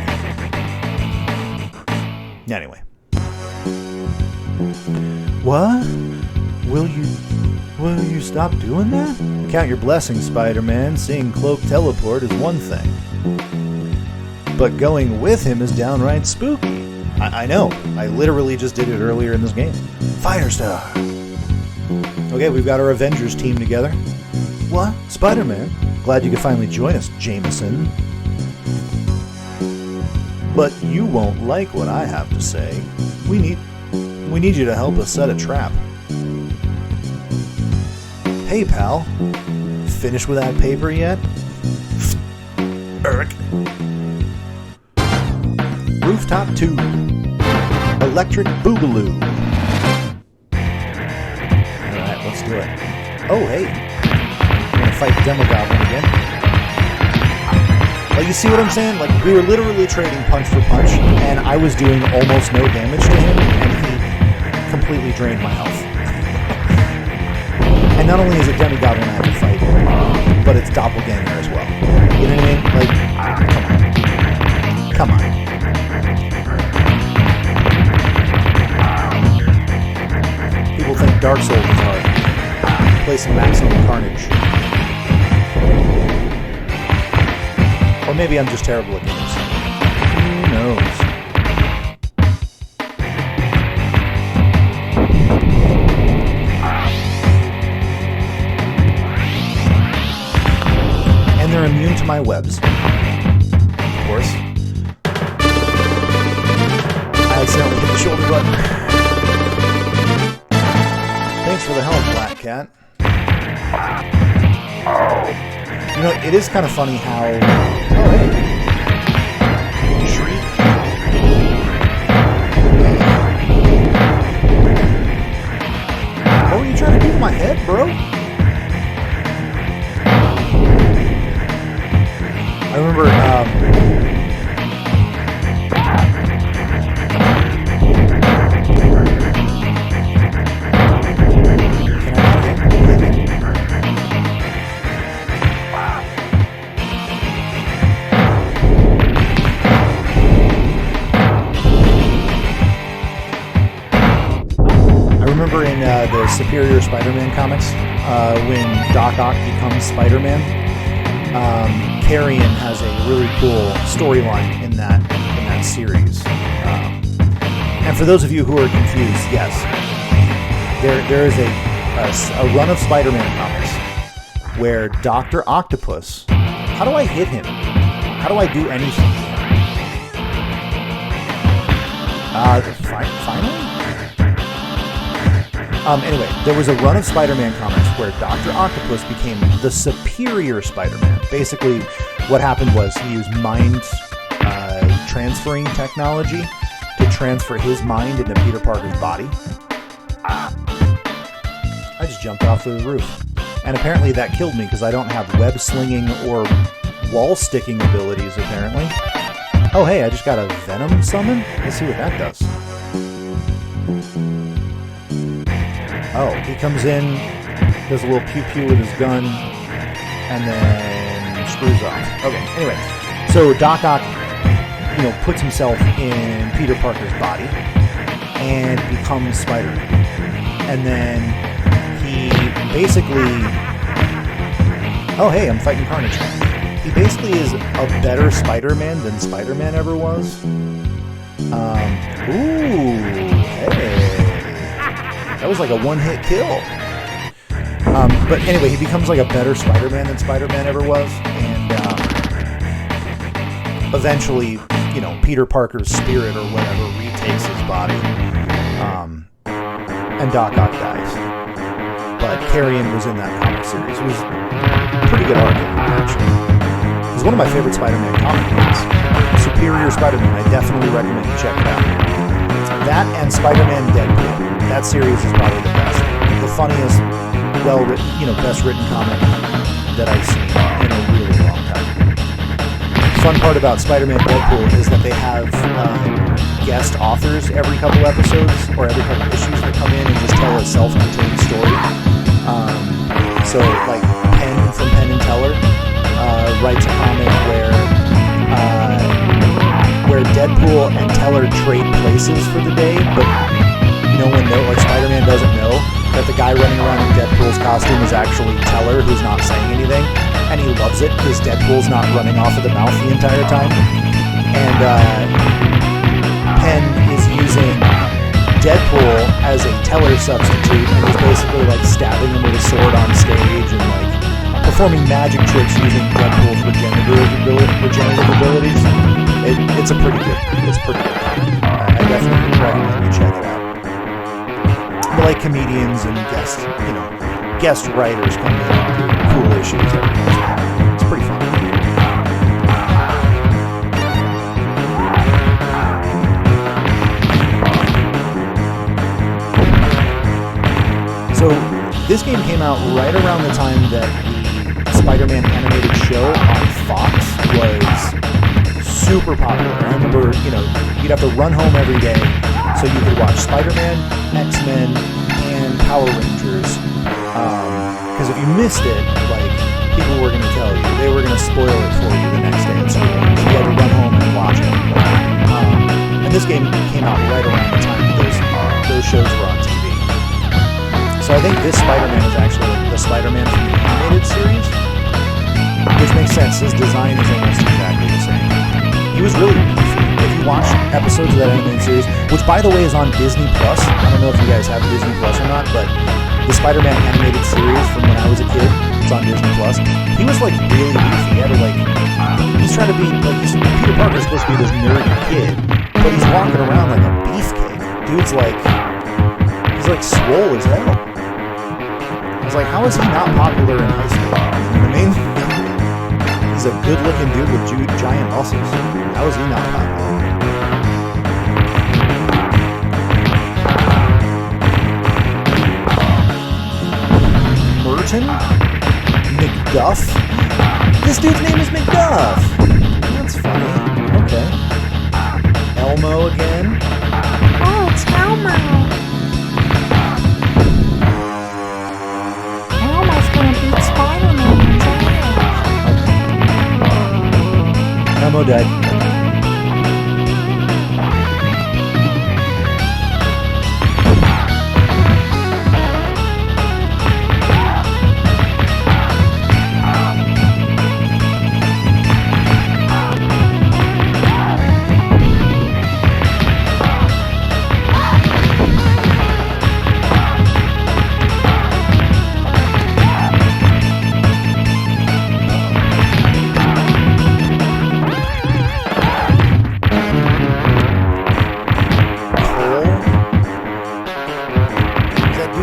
game. Anyway. What? Will you stop doing that? Count your blessings, Spider-Man. Seeing Cloak teleport is one thing. But going with him is downright spooky. I know. I literally just did it earlier in this game. Firestar. Okay, we've got our Avengers team together. What? Spider-Man? Glad you could finally join us, Jameson. But you won't like what I have to say. We need you to help us set a trap. Hey, pal. Finished with that paper yet? Eric. Rooftop 2. Electric Boogaloo. Alright, let's do it. Oh, hey. I'm gonna fight Demogoblin again. Like, you see what I'm saying? Like, we were literally trading punch for punch, and I was doing almost no damage to him, and he completely drained my health. And not only is it Demogoblin I have to fight, but it's Doppelganger as well. You know what I mean? Like, come on. People think Dark Souls is hard. Play some Maximum Carnage. Or maybe I'm just terrible at games. Who knows? They're immune to my webs. Of course. I accidentally hit the shoulder button. Thanks for the help, Black Cat. You know, it is kind of funny how... Oh, hey. Shriek. What were you trying to do with my head, bro? I remember, in the Superior Spider-Man comics, when Doc Ock becomes Spider-Man, Carrion has a really cool storyline in that series. And for those of you who are confused, yes, there is a run of Spider-Man comics where Dr. Octopus, how do I hit him? How do I do anything? Finally? Anyway, there was a run of Spider-Man comics where Dr. Octopus became the superior Spider-Man. Basically, what happened was he used mind transferring technology to transfer his mind into Peter Parker's body. I just jumped off the roof. And apparently that killed me because I don't have web slinging or wall sticking abilities, apparently. Oh, hey, I just got a Venom summon? Let's see what that does. Oh, he comes in, does a little pew-pew with his gun, and then screws off. Okay, anyway. So Doc Ock, puts himself in Peter Parker's body and becomes Spider-Man. And then he basically... Oh, hey, I'm fighting Carnage. He basically is a better Spider-Man than Spider-Man ever was. Ooh, hey. That was like a one-hit kill. But anyway, he becomes like a better Spider-Man than Spider-Man ever was. And eventually, Peter Parker's spirit or whatever retakes his body. And Doc Ock dies. But Carrion was in that comic series. It was a pretty good arc, actually. It was one of my favorite Spider-Man comic books. Superior Spider-Man. I definitely recommend you check it out. That and Spider-Man Deadpool. That series is probably the best. The funniest, well-written, best written comic that I've seen in a really long time. The fun part about Spider-Man Deadpool is that they have guest authors every couple episodes or every couple issues that come in and just tell a self-contained story. So, like, Penn from Penn and Teller writes a comic where Deadpool and Teller trade places for the day, but no one knows, like Spider-Man doesn't know that the guy running around in Deadpool's costume is actually Teller, who's not saying anything, and he loves it because Deadpool's not running off of the mouth the entire time. And Penn is using Deadpool as a Teller substitute, and he's basically like stabbing him with a sword on stage and like performing magic tricks using Deadpool's regenerative abilities. It's pretty good. I definitely recommend you check it out. But like comedians and guest writers come in and do cool issues every once in a while. It's pretty fun. So this game came out right around the time that the Spider-Man animated show on Fox was super popular. I remember, you'd have to run home every day so you could watch Spider-Man, X-Men, and Power Rangers. Because if you missed it, like, people were going to tell you. They were going to spoil it for you the next day at school. So you had to run home and watch it. And this game came out right around the time that those shows were on TV. So I think this Spider-Man is actually like the Spider-Man from the animated series. Which makes sense. His design is almost exactly the same. He was really beefy. If you watch episodes of that animated series, which by the way is on Disney Plus. I don't know if you guys have Disney Plus or not, but the Spider-Man animated series from when I was a kid, it's on Disney Plus. He was like really beefy. He had to he's trying to be like, Peter Parker's supposed to be this nerdy kid, but he's walking around like a beefcake. Dude's like, he's like swole as hell. I was like, how is he not popular in high school? You know what I mean? He's a good-looking dude with giant muscles. How is he not popular? Merton? McDuff? This dude's name is McDuff! That's funny. Okay. Elmo again? Oh, it's Elmo. Elmo's gonna beat Spider-Man's ass. Elmo died.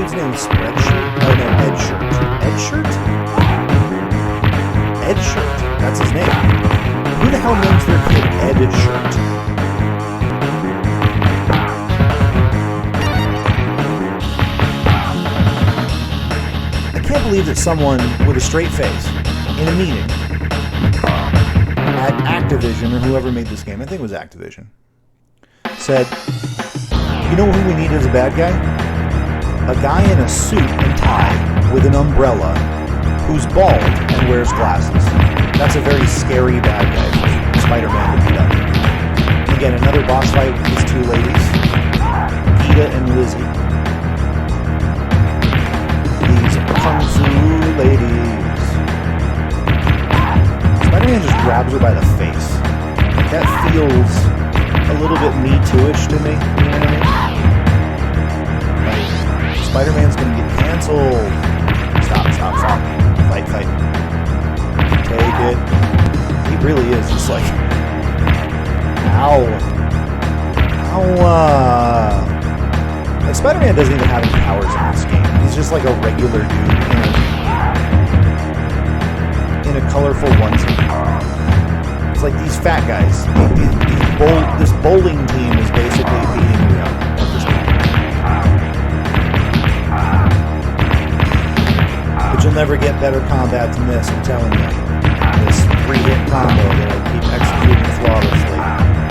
kid's name Spreadshirt? Oh no, Edshirt. Edshirt? Edshirt. That's his name. Who the hell names their kid Edshirt? I can't believe that someone with a straight face in a meeting at Activision, or whoever made this game, I think it was Activision, said, you know who we need as a bad guy? A guy in a suit and tie with an umbrella who's bald and wears glasses. That's a very scary bad guy for Spider-Man to beat up. And again, another boss fight with these two ladies, Gita and Lizzie. These Kung Fu ladies. Spider-Man just grabs her by the face. That feels a little bit Me Too-ish to me. You know what I mean? Like, Spider-Man's gonna get canceled. Stop. Fight. Take it. He really is just like, ow. Like, Spider-Man doesn't even have any powers in this game. He's just like a regular dude in a colorful onesie. It's like these fat guys. This bowling team is basically beating me up at this point. But you'll never get better combat than this, I'm telling you. This 3-hit combo that I keep executing flawlessly.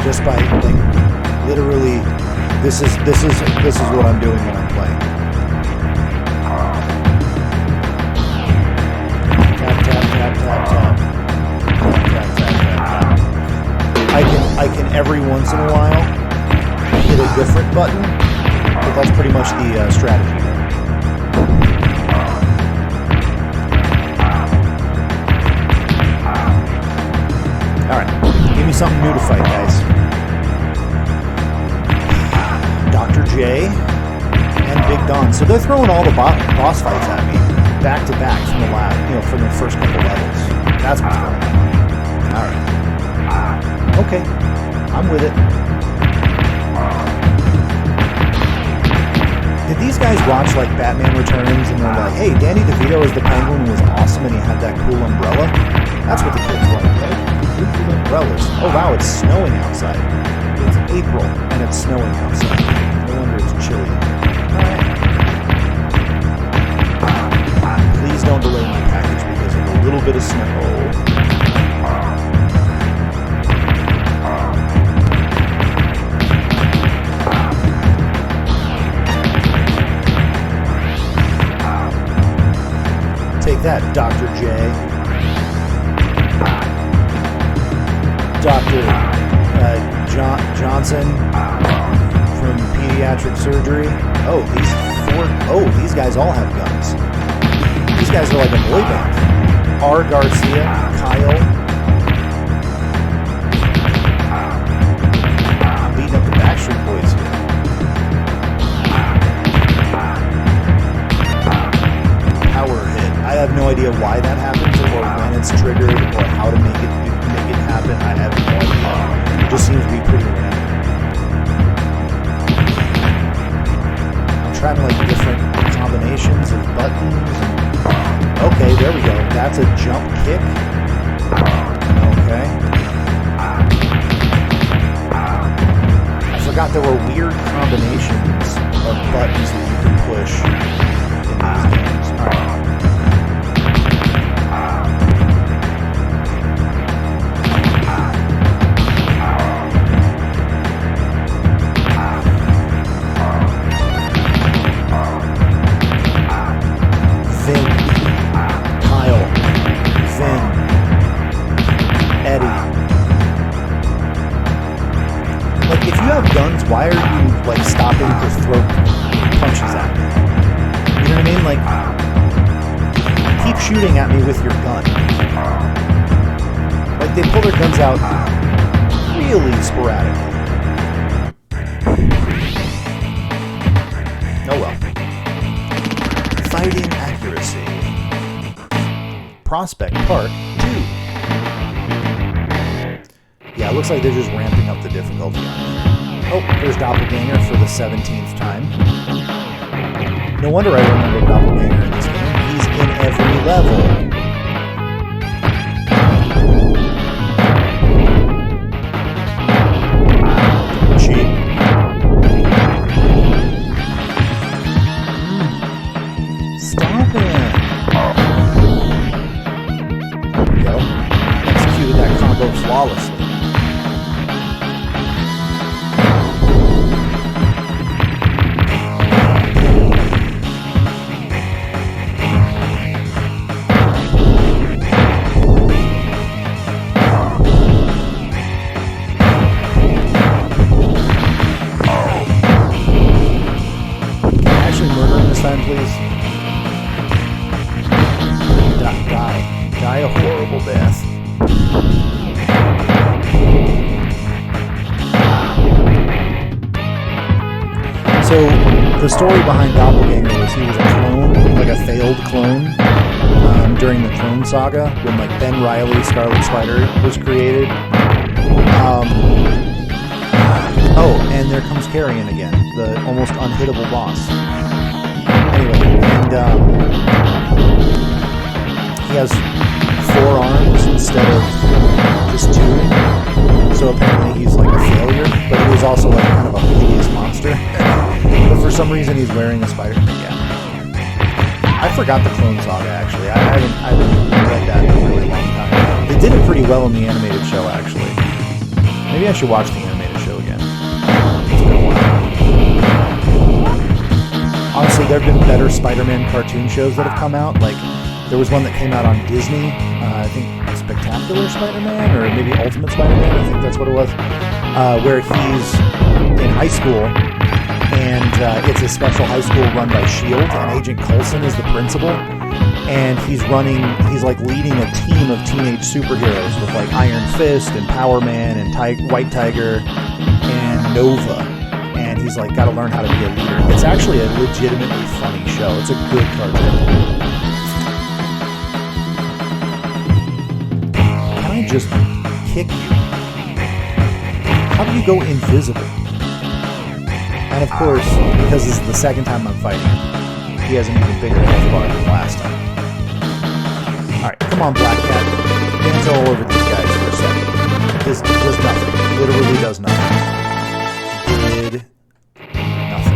Just by, like, literally, this is what I'm doing when I'm playing. Tap. I can every once in a while hit a different button, but that's pretty much the strategy there. Alright, give me something new to fight, guys. Dr. J and Big Don. So they're throwing all the boss fights at me, back to back from the first couple levels. That's what's going on. Alright. Okay, I'm with it. Did these guys watch like Batman Returns and they're like, hey, Danny DeVito as the Penguin was awesome and he had that cool umbrella? That's what the kids like, right? Cool umbrellas. Oh wow, it's snowing outside. It's April and it's snowing outside. No wonder it's chilly. Alright. Please don't delay my package because of a little bit of snow. Take that, Dr. J. Dr. Johnson from Pediatric Surgery. These guys all have guns. These guys are like a boy band. R. Garcia, Kyle. I'm beating up the Backstreet Boys here. Power hit. I have no idea why that happens or when it's triggered or how to make it happen. I have no idea. It just seems to be pretty random. I'm trying to like different combinations of buttons. Okay, there we go. That's a jump kick. Okay. I forgot there were weird combinations of buttons that you can push in these games. Alright. Guns, why are you like stopping to throw punches at me? You know what I mean? Like, keep shooting at me with your gun. Like, they pull their guns out really sporadically. Oh well. Fighting accuracy. Prospect Part 2. Yeah, it looks like they're just ramping up the difficulty on it. Oh, there's Doppelganger for the 17th time. No wonder I remember Doppelganger in this game. He's in every level. Cheap. Stop it. There we go. Executed that combo flawlessly. Time, please. Die a horrible death. So, the story behind Doppelganger was he was a clone, like a failed clone, during the Clone Saga, when like Ben Reilly, Scarlet Spider, was created. Oh, and there comes Carrion again, the almost unhittable boss. Anyway, and he has 4 arms instead of just 2, so apparently he's like a failure, but he was also like kind of a hideous monster. But for some reason he's wearing a spider. Yeah. I forgot the Clone Saga, actually. I haven't read that in a really long time. They did it pretty well in the animated show, actually. Maybe I should watch the animated show again. It's been a while. Honestly, there have been better Spider-Man cartoon shows that have come out. Like, there was one that came out on Disney, I think Spectacular Spider-Man, or maybe Ultimate Spider-Man, I think that's what it was, where he's in high school, and it's a special high school run by S.H.I.E.L.D., and Agent Coulson is the principal, and he's like leading a team of teenage superheroes with like Iron Fist, and Power Man, and White Tiger, and Nova. And he's like got to learn how to be a leader. It's actually a legitimately funny show. It's a good cartoon. Can I just kick you? How do you go invisible? And of course, because this is the second time I'm fighting him, he has an even bigger health bar than last time. Alright, come on, Black Cat. Dance all over these guys for a second. This does nothing. Literally does nothing. Did nothing.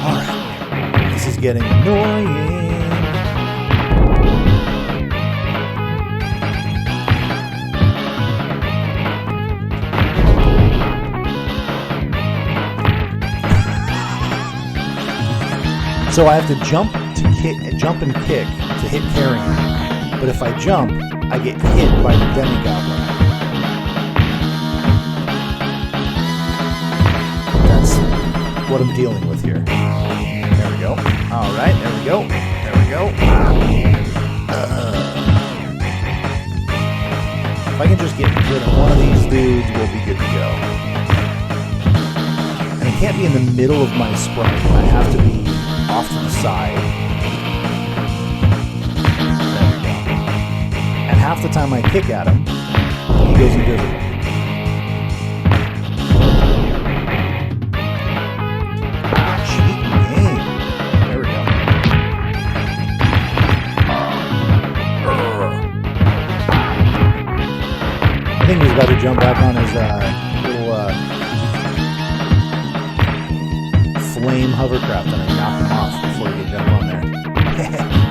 Alright. This is getting annoying. So I have to jump and kick to hit Carrion. But if I jump, I get hit by the Demi-Goblin. That's what I'm dealing with here. There we go. Alright, there we go. There we go. If I can just get rid of one of these dudes, we'll be good to go. And it can't be in the middle of my sprite. I have to be off to the side. There we go. And half the time I kick at him, he goes invisible. Cheat game. There we go. I think he's about to jump back on his little flame hovercraft, and I knocked him off before he could jump on there.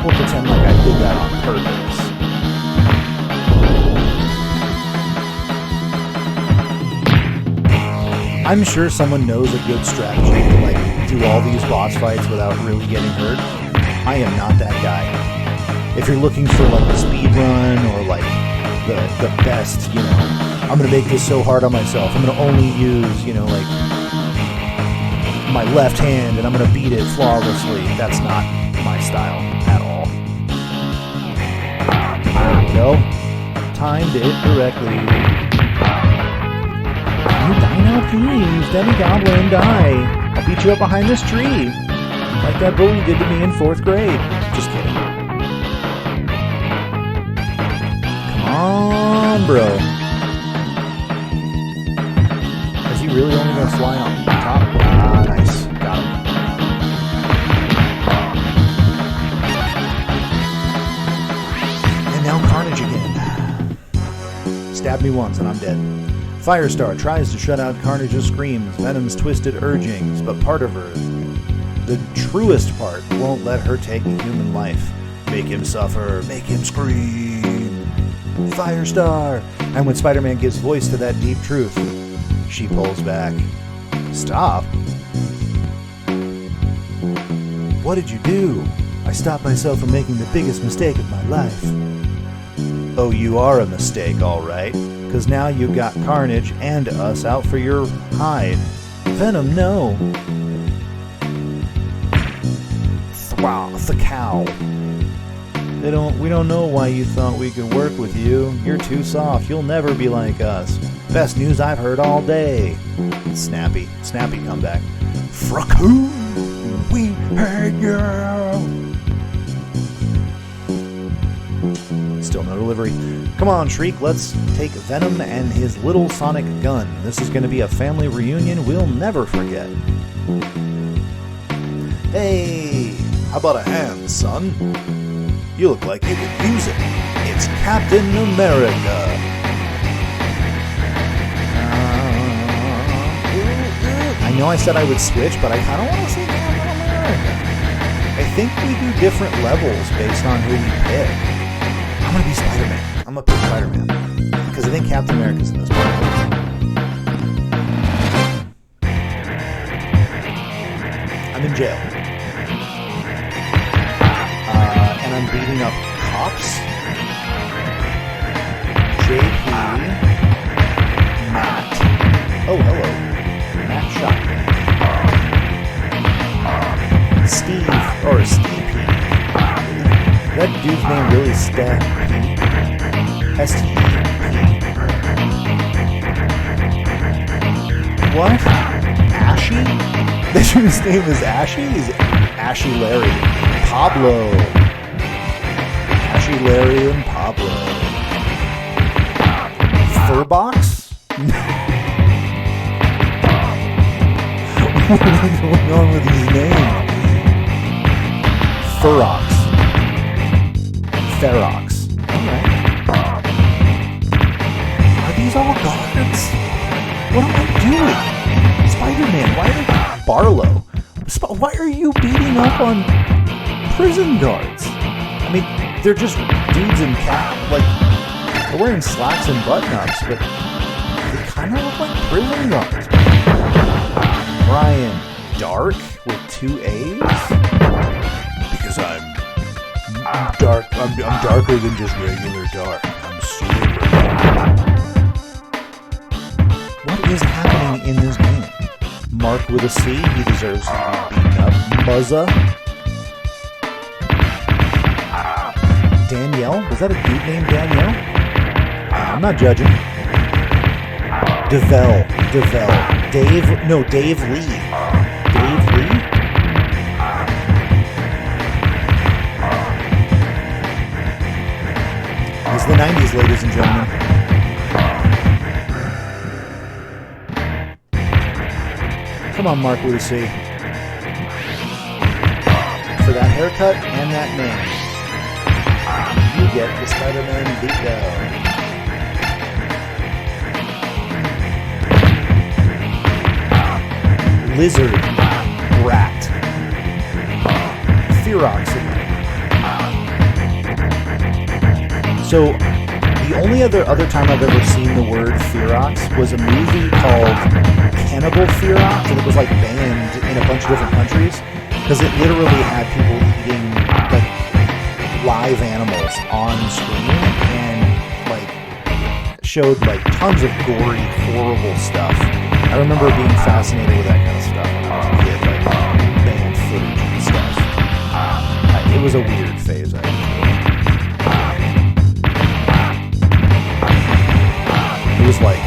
We'll pretend like I did that on purpose. I'm sure someone knows a good strategy to like do all these boss fights without really getting hurt. I am not that guy. If you're looking for like a speed run or like the best, you know, I'm gonna make this so hard on myself. I'm gonna only use, you know, like my left hand and I'm gonna beat it flawlessly. That's not my style at all. There we go. Timed it correctly. You die now, please. Demi-Goblin, die. I'll beat you up behind this tree. Like that bully did to me in 4th grade. Just kidding. Come on, bro. As you really only going to fly on top? Ah, nice. Got him. And now Carnage again. Stab me once and I'm dead. Firestar tries to shut out Carnage's screams, Venom's twisted urgings, but part of her, the truest part, won't let her take a human life. Make him suffer, make him scream. Firestar! And when Spider-Man gives voice to that deep truth, she pulls back. Stop? What did you do? I stopped myself from making the biggest mistake of my life. Oh, you are a mistake, all right. Because now you got Carnage and us out for your hide. Venom, no. Wow, the cow. We don't know why you thought we could work with you. You're too soft. You'll never be like us. Best news I've heard all day. Snappy comeback. Fracoo, we hate you. Still no delivery. Come on, Shriek, let's take Venom and his little sonic gun. This is going to be a family reunion we'll never forget. Hey, how about a hand, son? You look like you could use it. It's Captain America. I know I said I would switch, but I kind of want to say Captain America. I think we do different levels based on who we pick. I'm going to be Spider-Man. I'm going to pick Spider-Man. Because I think Captain America's in this part. I'm in jail. And I'm beating up cops. JP. Matt. Oh, hello. Matt Shotgun. Steve. Or Steve P. That dude's name really Steph P. S-T-E-P. What? Ashy? That dude's name is Ashy? He's Ashy Larry. Pablo. Ashy Larry and Pablo. Furbox? What is going on with these names? Furox. Ferox. Alright. Are these all guards? What am I doing? Spider-Man, why are you... Barlow. Why are you beating up on prison guards? I mean, they're just dudes in they're wearing slacks and button-ups, but they kind of look like prison guards. Brian Dark with 2 A's? Because I'm dark. I'm darker than just regular dark. I'm super dark. What is happening in this game? Mark with a C. He deserves to be beaten up. Muzza. Danielle? Was that a dude named Danielle? I'm not judging. Devell. Dave Lee. Dave Lee? It's the 90s, ladies and gentlemen. Come on, Mark with a C. For that haircut and that name, you get the Spider-Man beat down. Lizard. Rat. Ferox. So, the only other time I've ever seen the word Ferox was a movie called Cannibal Ferox, and it was like banned in a bunch of different countries because it literally had people eating like live animals on screen and like showed like tons of gory, horrible stuff. I remember being fascinated with that kind of stuff when I was a kid, like banned footage and stuff. It was a weird phase, I think. It was like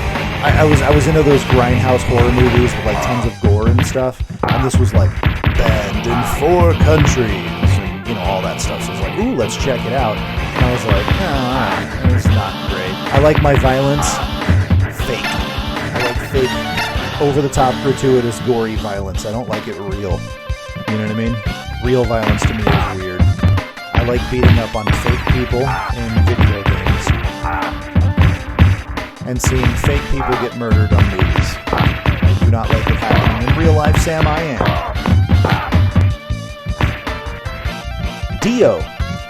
I was into those grindhouse horror movies with like tons of gore and stuff, and this was like banned in 4 countries and all that stuff. So I was like, ooh, let's check it out. And I was like, it's not great. I like my violence fake. I like fake over-the-top, gratuitous, gory violence. I don't like it real. You know what I mean? Real violence to me is weird. I like beating up on fake people in video games. And seeing fake people get murdered on movies. I do not like it happening in real life, Sam. I am. Dio.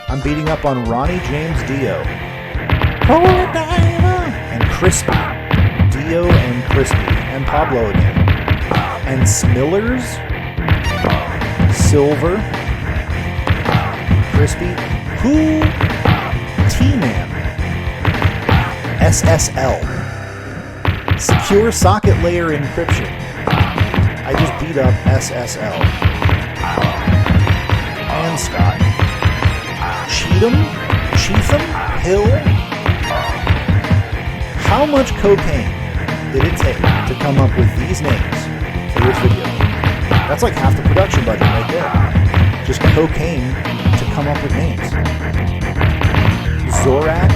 I'm beating up on Ronnie James Dio. And Crispy. Dio and Crispy. And Pablo again. And Smillers. Silver. Crispy. Who? T-Man. SSL. Secure Socket Layer Encryption. I just beat up SSL. And Scott. Cheatham? Hill? How much cocaine did it take to come up with these names for this video? That's like half the production budget right there. Just cocaine to come up with names. Zorak?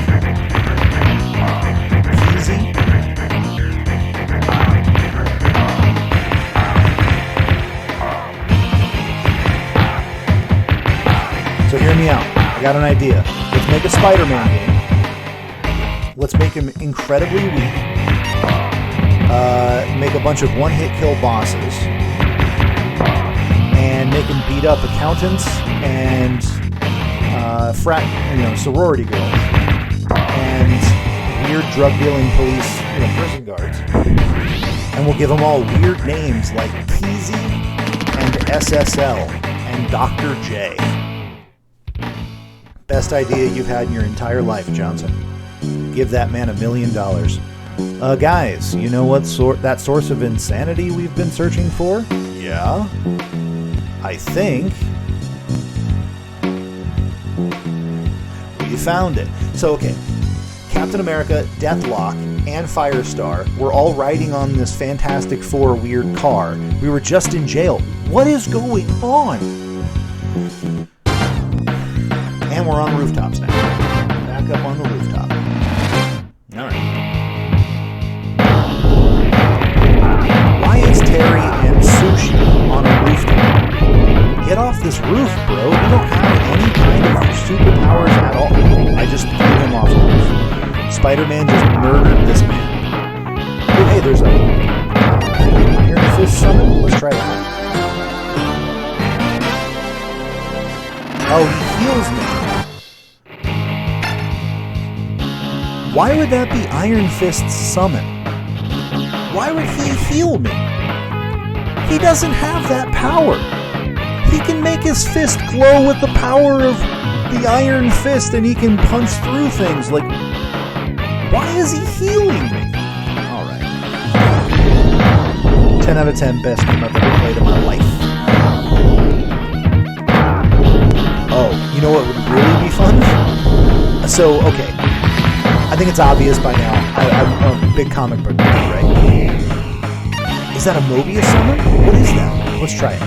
Easy? So hear me out. I got an idea. Let's make a Spider-Man game. Let's make him incredibly weak. Make a bunch of one-hit kill bosses. And make him beat up accountants and sorority girls. And weird drug-dealing police, prison guards. And we'll give them all weird names like Peasy and SSL and Dr. J. Best idea you've had in your entire life, Johnson. Give that man $1 million. Guys, you know what that source of insanity we've been searching for? Yeah? I think we found it. So, okay. Captain America, Deathlock, and Firestar were all riding on this Fantastic Four weird car. We were just in jail. What is going on? And we're on rooftops now. Back up on the rooftop. Alright. Why is Terry and Sushi on a rooftop? Get off this roof, bro. You don't have any kind of superpowers at all. I just threw him off the roof. Spider-Man just murdered this man. Oh, hey, there's a Iron Fist summon. Let's try that. Oh, he heals me. Why would that be Iron Fist's summon? Why would he heal me? He doesn't have that power. He can make his fist glow with the power of the Iron Fist and he can punch through things. Like, why is he healing me? Alright. 10 out of 10 best game I've ever played in my life. Oh, you know what would really be fun? So, okay. I think it's obvious by now. I'm a big comic book nerd, right? Is that a Mobius summon? What is that? Let's try it.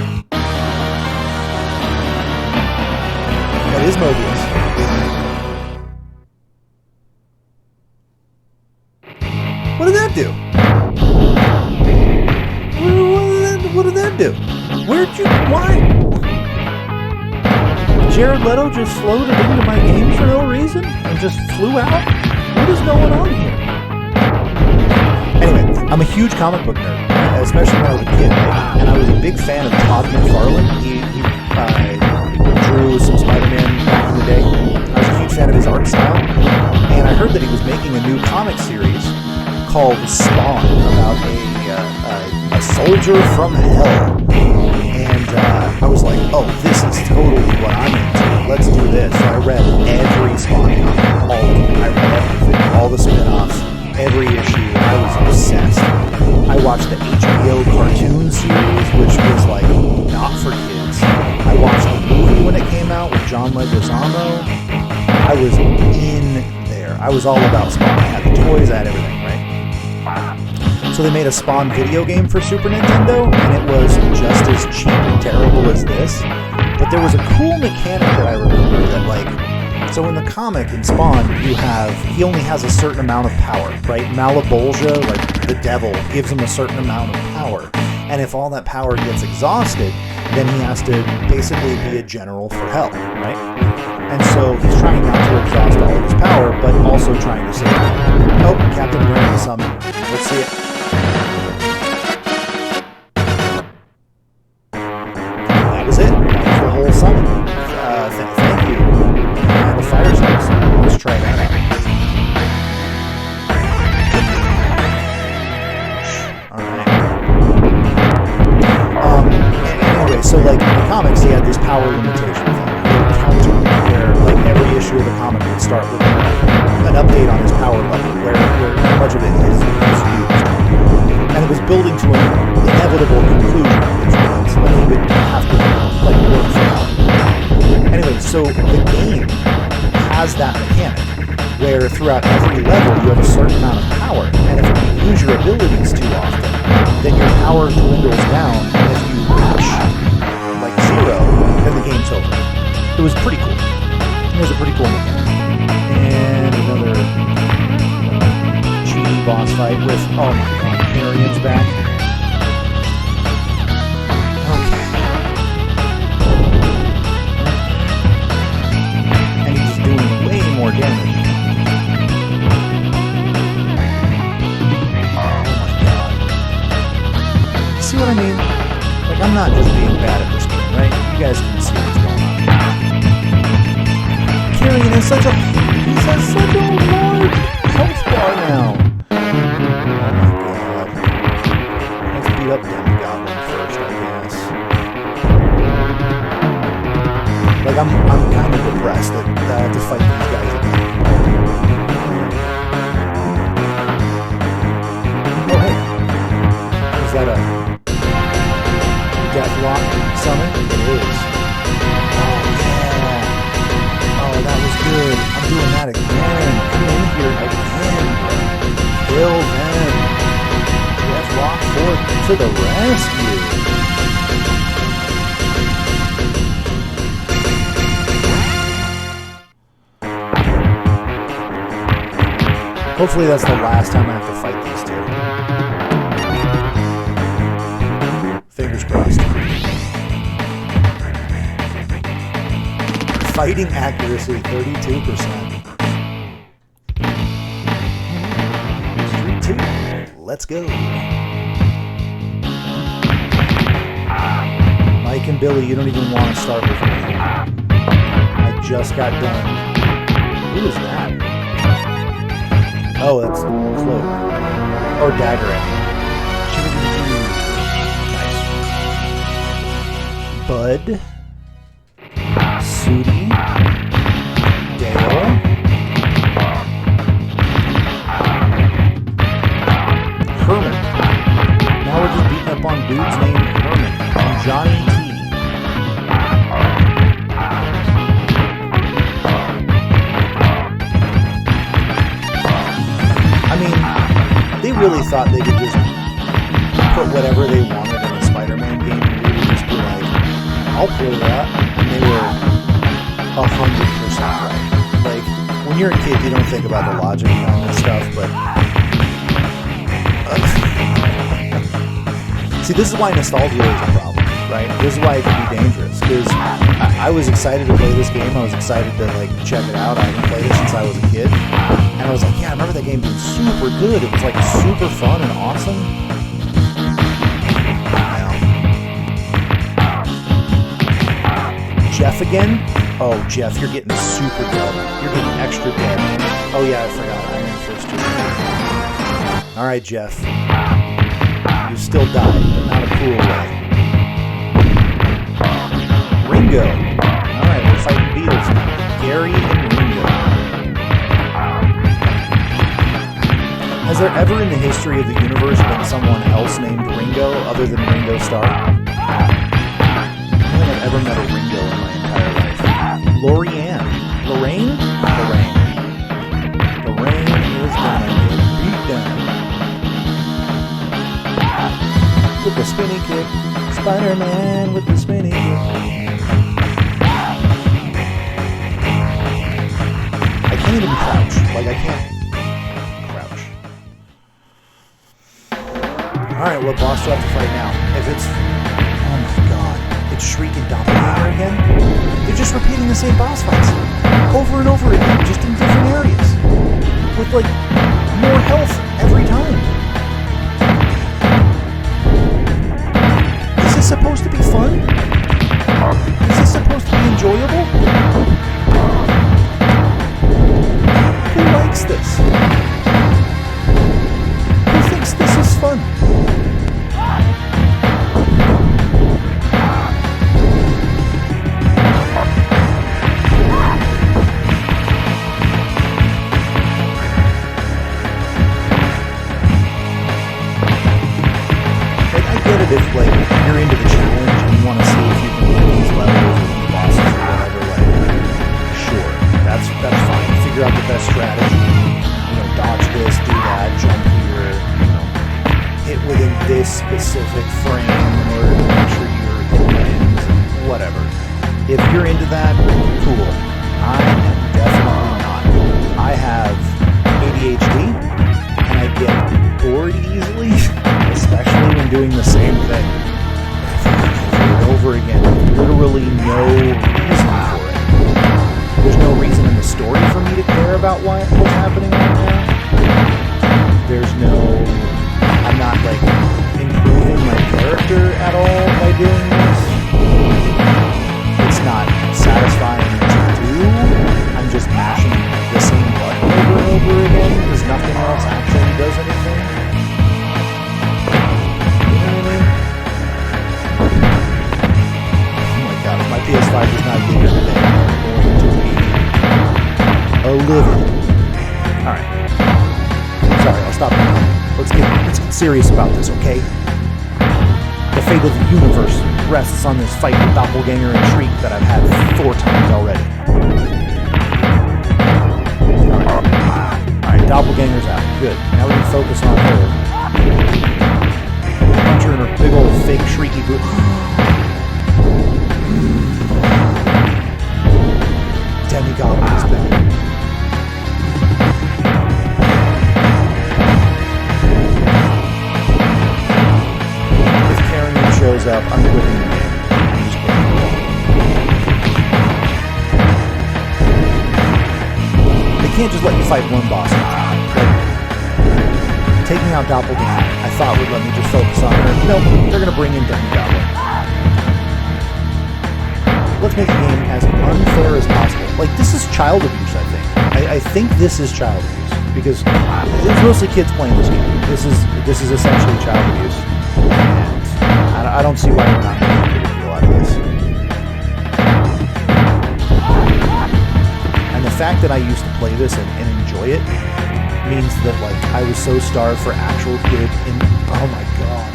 That is Mobius. What did that do? What did that do? Why? Jared Leto just floated into my game for no reason and just flew out? What is going on here? Anyway, I'm a huge comic book nerd, especially when I was a kid, right? And I was a big fan of Todd McFarlane. He drew some Spider-Man back in the day. I was a huge fan of his art style. And I heard that he was making a new comic series called Spawn about a soldier from hell. And I was like, oh, this is totally what I'm into. Let's do this. So I read every Spawn comic, all of them. I read everything, all the spin-offs, every issue. I was obsessed. I watched the HBO cartoon series, which was like not for kids. I watched the movie when it came out with John Leguizamo. I was in there. I was all about Spawn. I had the toys, I had everything, right? So they made a Spawn video game for Super Nintendo, and it was just as cheap and terrible as this. But there was a cool mechanic that I remember that, like, so in the comic, in Spawn, he only has a certain amount of power, right? Malebolgia, like, the devil, gives him a certain amount of power. And if all that power gets exhausted, then he has to basically be a general for hell, right? And so he's trying not to exhaust all of his power, but also trying to save him. Oh, Captain America summon. Let's see it. That was it. That was the whole summon. Thank you. And the fire source. Let's try that out. Anyway, so like in the comics, he had this power limitation thing. He would counter where like every issue of the comic would start with an update on his power level, where how much of it is used. And it was building to an inevitable conclusion, which was that he would have to like work for help. Anyway, so the game has that mechanic where throughout every level you have a certain amount of power, and if you use your abilities too often, then your power dwindles down, and if you reach like 0, then the game's over. It was pretty cool. It was a pretty cool mechanic. And another cheesy boss fight with, oh my god, Marion's back. Okay. And he's just doing way more damage. See what I mean? Like, I'm not just being bad at this game, right? You guys can see what's going on. Kyrian is such a... He has such a large health bar now. Oh my god. Let's beat up Demi-Goblin first, I guess. Like, I'm kind of depressed that I have to fight these guys again. Oh, hey. Is that a... Deathlock summon? It is. Oh, yeah. Oh, that was good. I'm doing that again. Come in here again. Kill them. Deathlock forth to the rescue. Hopefully that's the last time I have to fight these two. Fingers crossed. Fighting accuracy, 32%. Street 2, let's go. Mike and Billy, you don't even want to start with me. I just got done. Who is that? Oh, that's Cloak. Or Dagger, I mean. Bud, Sudi, Dale, Herman. Now we're just beating up on dudes named Herman and Johnny T. I mean, they really thought they could just put whatever they wanted in a Spider-Man game and we would just be like, I'll play that, and they were 100% right. Like, when you're a kid, you don't think about the logic behind this stuff, but... See, this is why nostalgia is a problem, right? This is why it can be dangerous, because I was excited to play this game, I was excited to, like, check it out, I haven't played it since I was a kid, and I was like, yeah, I remember that game being super good, it was, like, super fun and awesome. Jeff again? Oh, Jeff, you're getting super dead. You're getting extra dead. Oh, yeah, I forgot. Iron Fist. Alright, Jeff. You still died, but not a cool way. Ringo. Alright, we're fighting Beatles now. Gary and Ringo. Has there ever in the history of the universe been someone else named Ringo other than Ringo Starr? I don't think I've ever met a Ringo in my entire life. Lorianne. Lorraine? Lorraine. Lorraine is gonna get beat down. With the spinny kick. Spider-Man with the spinny kick. I can't even crouch. Like, I can't crouch. Alright, what boss do I have to fight now? If it's... Oh my god. It's Shriek and Doppelganger again? They're just repeating the same boss fights. Over and over again, just in different areas. With, like, more health every time. Is this supposed to be fun? Is this supposed to be enjoyable? Who likes this? Who thinks this is fun? If like you're into the challenge and you want to see if you can win these levels or these bosses or whatever, like sure, that's fine. Figure out the best strategy. You know, dodge this, do that, jump here. You know, hit within this specific frame in order to make sure you're lands and whatever. If you're into that, cool. I am definitely not. I have ADHD and I get bored easily. Especially when doing the same thing over and over again. Literally no reason for it. There's no reason in the story for me to care about what's happening right now. There's no... I'm not, like, improving my character at all by doing this. It's not satisfying to do. I'm just mashing the same button over and over again because nothing else actually does anything. My PS5 does not get here today. I'm going to be a livid. Alright. Sorry, I'll stop now. Let's get serious about this, okay? The fate of the universe rests on this fight with Doppelganger and Shriek that I've had 4 times already. Alright, Doppelganger's out. Good. Now we can focus on her. Punch her in her big old fake shrieky boot. Demigod is back. If Carrion shows up, I'm quitting the game. I'm just kidding. They can't just let you fight one boss at a time. Like, taking out Doppelganger, I thought would let me just focus on her. Nope, they're gonna bring in Demigod. Let's make the game as unfair as possible. Like, this is child abuse, I think. I think this is child abuse. Because it's mostly kids playing this game. This is essentially child abuse. And I don't see why we're not making a big deal out of this. And the fact that I used to play this and enjoy it means that, like, I was so starved for actual good in... Oh my god.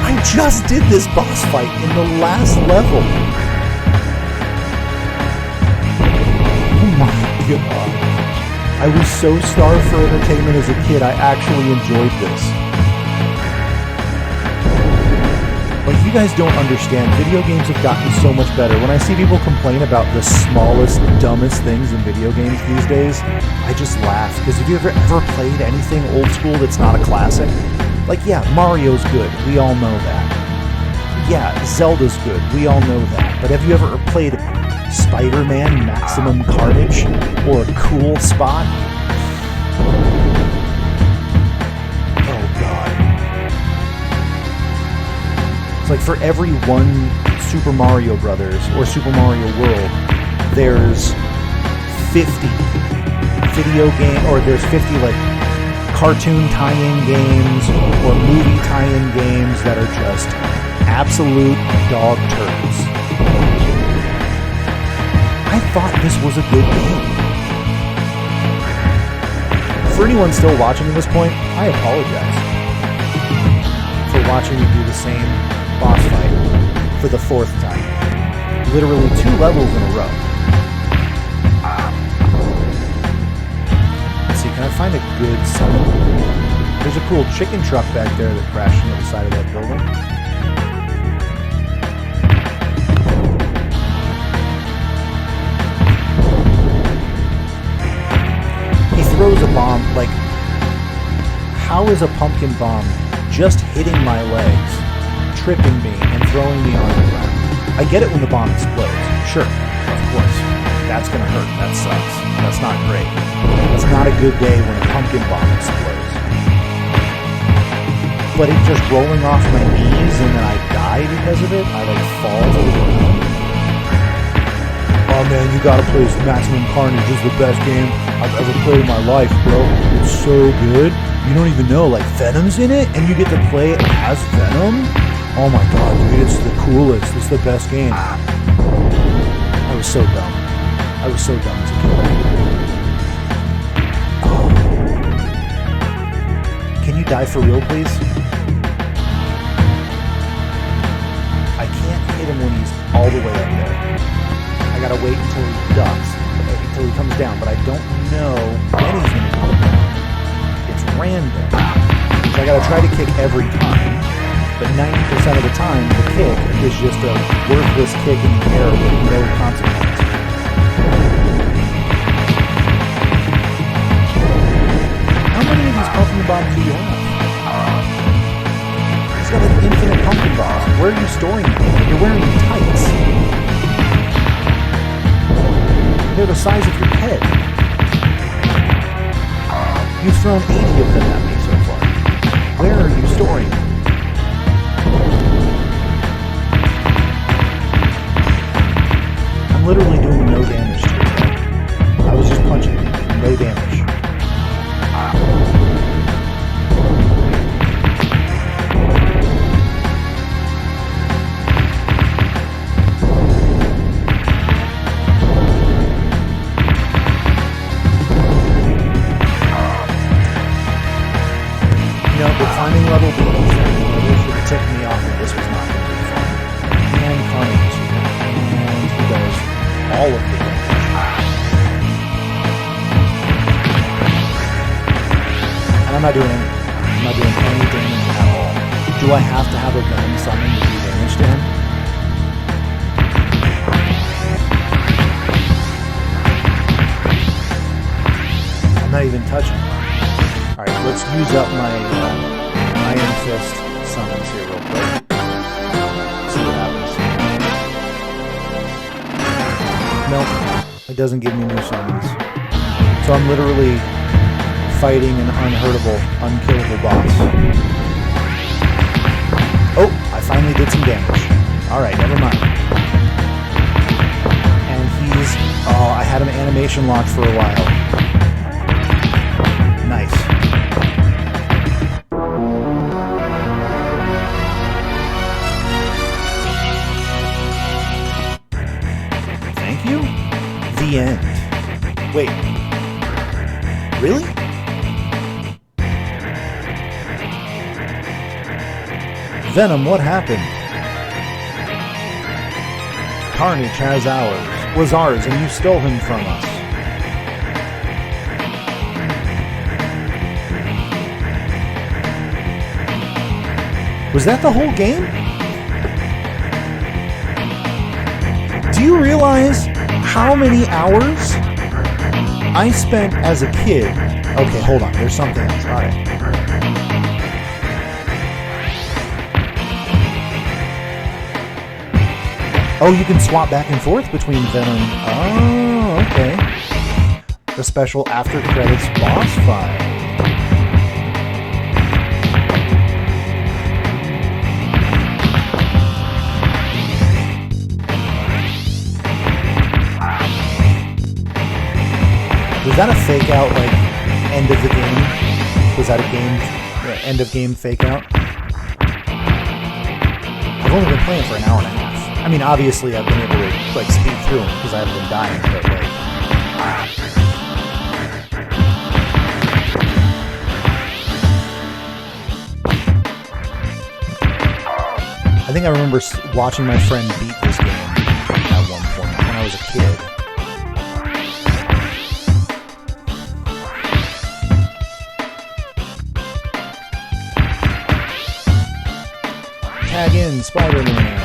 I just did this boss fight in the last level. Oh my god. I was so starved for entertainment as a kid, I actually enjoyed this. Like, you guys don't understand. Video games have gotten so much better. When I see people complain about the smallest, dumbest things in video games these days, I just laugh. Because have you ever played anything old school that's not a classic? Like, yeah, Mario's good. We all know that. Yeah, Zelda's good. We all know that. But have you ever played Spider-Man Maximum Carnage? Or a Cool Spot? Oh, God. It's like for every one Super Mario Brothers or Super Mario World, there's 50 video game, or there's 50, like, cartoon tie-in games or movie tie-in games that are just absolute dog turds. I thought this was a good game. For anyone still watching at this point, I apologize for watching me do the same boss fight for the 4th time. Literally 2 levels in a row. Can I find a good summon? There's a cool chicken truck back there that crashed into the side of that building. throws a bomb, like, how is a pumpkin bomb just hitting my legs, tripping me, and throwing me on the ground? I get it when the bomb explodes. Sure, of course. That's gonna hurt. That sucks. That's not great. That's not a good day when a pumpkin bomb explodes. But it just rolling off my knees and then I die because of it, I like fall to the ground. Oh man, you gotta play Maximum Carnage. This is the best game I've ever played in my life, bro. It's so good. You don't even know, like, Venom's in it, and you get to play it as Venom? Oh my god, dude, it's the coolest. It's the best game. I was so dumb. I was so dumb as a kid. Oh. Can you die for real, please? I can't hit him when he's all the way up there. I gotta wait until he ducks, until he comes down, but I don't know when he's gonna come down. It's random. So I gotta try to kick every time, but 90% of the time, the kick is just a worthless kick in the air with no consequence. How many of these pumpkin bombs do you have? He's got like infinite pumpkin bombs. Where are you storing them? You're wearing tights. They're the size of your head. You've thrown 80 of them at me so far. Where are you storing them? I'm literally doing no damage to your head. I was just punching. No damage. Climbing level B, should have tipped me off that this was not going to be fun. And Carnage here, and he does all of the damage. And I'm not doing anything. I'm not doing any damage at all. Do I have to have a Venom summon to do damage to him? I'm not even touching him. Alright, let's use up my Iron Fist summons here real quick. See what happens. Nope, it doesn't give me new summons. So I'm literally fighting an unhurtable, unkillable boss. Oh, I finally did some damage. Alright, never mind. And he's... Oh, I had him animation locked for a while. Nice. Thank you? The end. Wait. Really? Venom, what happened? Carnage has ours. Was ours, and you stole him from us. Was that the whole game? Do you realize how many hours I spent as a kid? Okay, hold on. There's something else. All right. Oh, you can swap back and forth between Venom. Oh, okay. The special after credits boss fight. Was that a fake out, like, end of the game? Was that a game, end of game fake out? I've only been playing for an hour and a half. I mean, obviously I've been able to, like, speed through them because I haven't been dying, but, like... I think I remember watching my friend beat this game at one point when I was a kid. Tag in Spider-Man.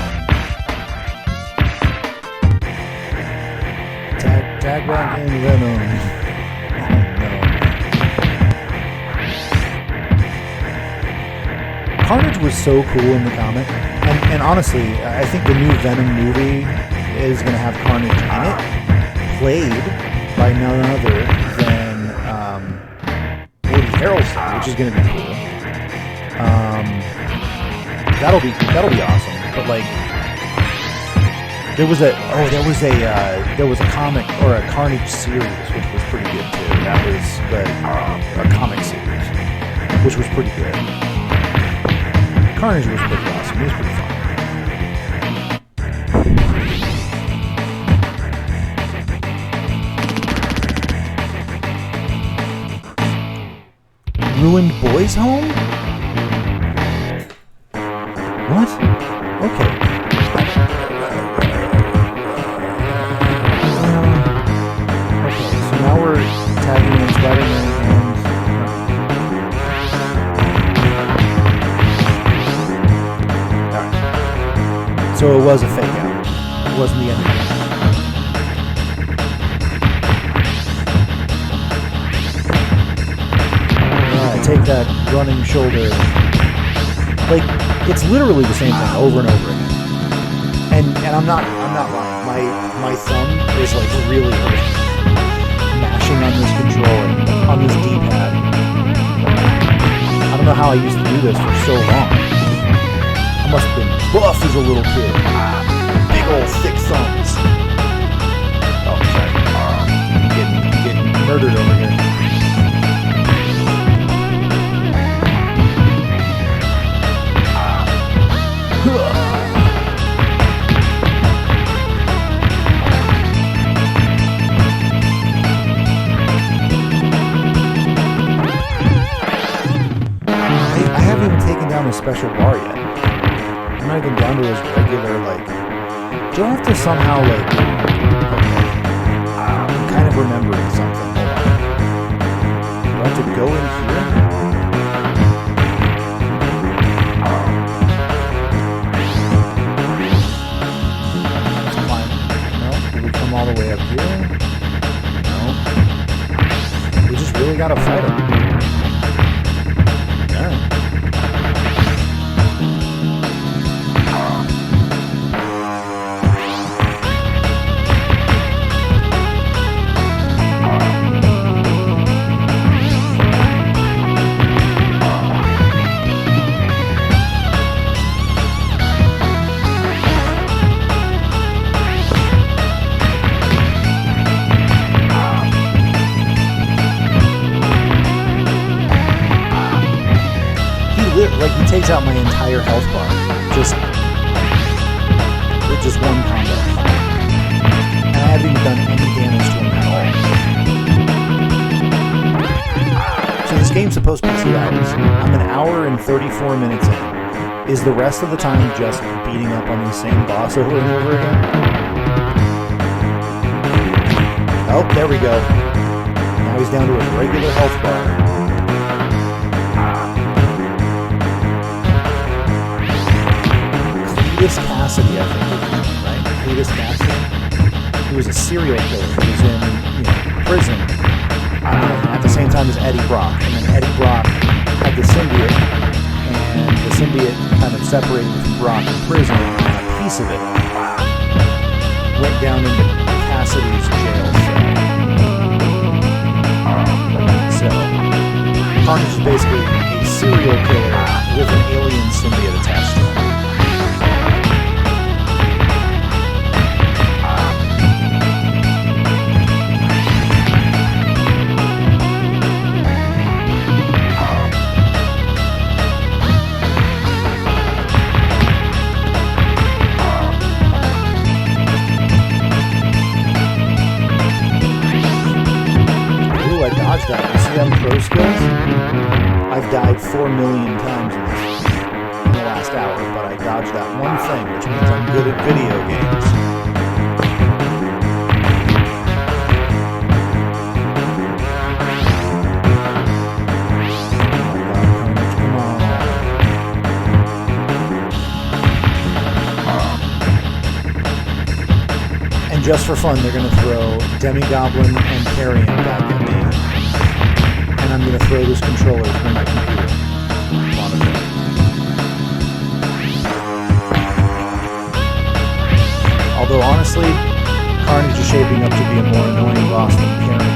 Tag back in Venom. Oh no. Carnage was so cool in the comic, and honestly, I think the new Venom movie is going to have Carnage in it, played by none other than Woody Harrelson, which is going to be cool. That'll be awesome. But like, there was a comic or a Carnage series which was pretty good too. That was a comic series which was pretty good. Carnage was pretty awesome. It was pretty fun. Ruined Boys Home? What? Okay. Okay, so now we're tagging in Spider-Man and... Alright. So it was a fake out. It wasn't the end of it. Take that running shoulder. Like, it's literally the same thing over and over again. And I'm not lying. My thumb is like really hurting. Mashing on this controller, on this D-pad. I don't know how I used to do this for so long. I must have been buff as a little kid. Big old thick thumbs. Oh, sorry. I'm getting murdered over here. I haven't even taken down a special bar yet. I'm not even down to his regular, like... Do I have to somehow, like... Okay. I'm kind of remembering something. Hold on. Do I have to go in here? All the way up here? No. We just really gotta fight him. Alright. Like, he takes out my entire health bar just with just one combo. And I haven't even done any damage to him at all. So this game's supposed to be 2 hours. I'm an hour and 34 minutes in. Is the rest of the time just beating up on the same boss over and over again? Oh, there we go. Now he's down to his regular health bar. Cletus Cassidy, I think, right? Cletus Cassidy. He was a serial killer. He was in prison at the same time as Eddie Brock. And then Eddie Brock had the symbiote, and the symbiote kind of separated from Brock in prison, and a piece of it went down into Cassidy's jail cell. So, Carnage is basically a serial killer with an alien symbiote attached to him. That. You see them pro skills? I've died 4 million times in the last hour, but I dodged that one thing, which means I'm good at video games. And just for fun, they're going to throw Demi-Goblin and Carrion back at me. And I'm going to throw this controller through my computer monitor. Although honestly, Carnage is shaping up to be a more annoying boss than Carrigan.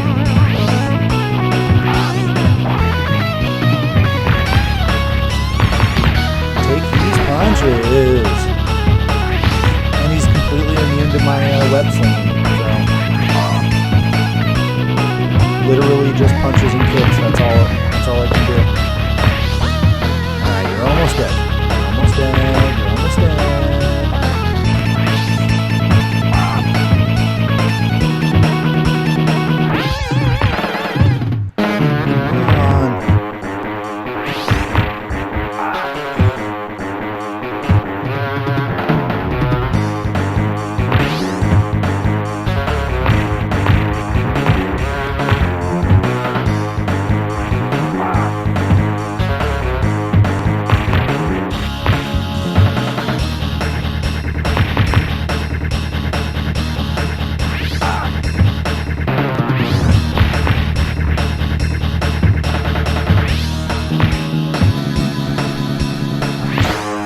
Take these punches! And he's completely immune to my web slinging. So, literally just punches and kicks. That's all I can do. Alright, you're almost dead. You're almost dead. You're almost dead.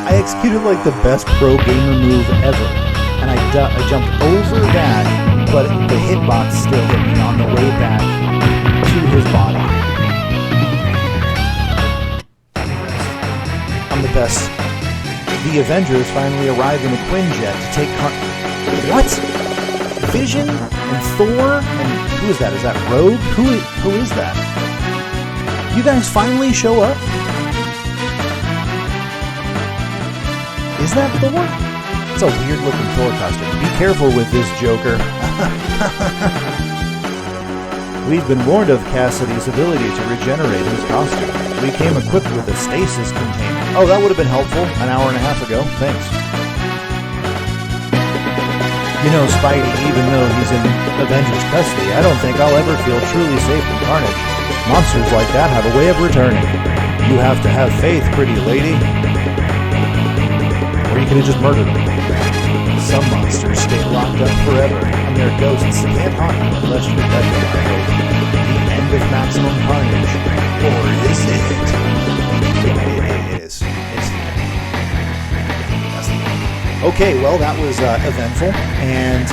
Executed like the best pro gamer move ever, and I jumped over that, but the hitbox still hit me on the way back to his body. I'm the best. The Avengers finally arrive in a Quinjet to take What? Vision and Thor and who is that? Is that Rogue? Who is that? You guys finally show up? Is that Thor? It's a weird looking Thor costume. Be careful with this Joker. We've been warned of Cassidy's ability to regenerate his costume. We came equipped with a stasis container. Oh, that would have been helpful an hour and a half ago. Thanks. You know, Spidey, even though he's in Avengers custody, I don't think I'll ever feel truly safe from Carnage. Monsters like that have a way of returning. You have to have faith, pretty lady. Or you could have just murdered them. Some monsters stay locked up forever, and their ghosts can't haunt you unless you let them, I hope. The end of Maximum Carnage. Or is it? Yeah, it is. It's the end. That's the end. Okay, well, that was eventful, and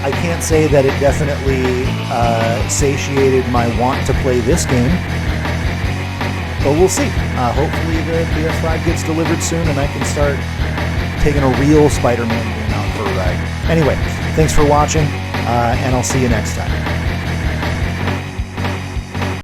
I can't say that it definitely satiated my want to play this game. But we'll see. Hopefully the PS5 gets delivered soon, and I can start taking a real Spider-Man game out for a ride. Anyway, thanks for watching, and I'll see you next time.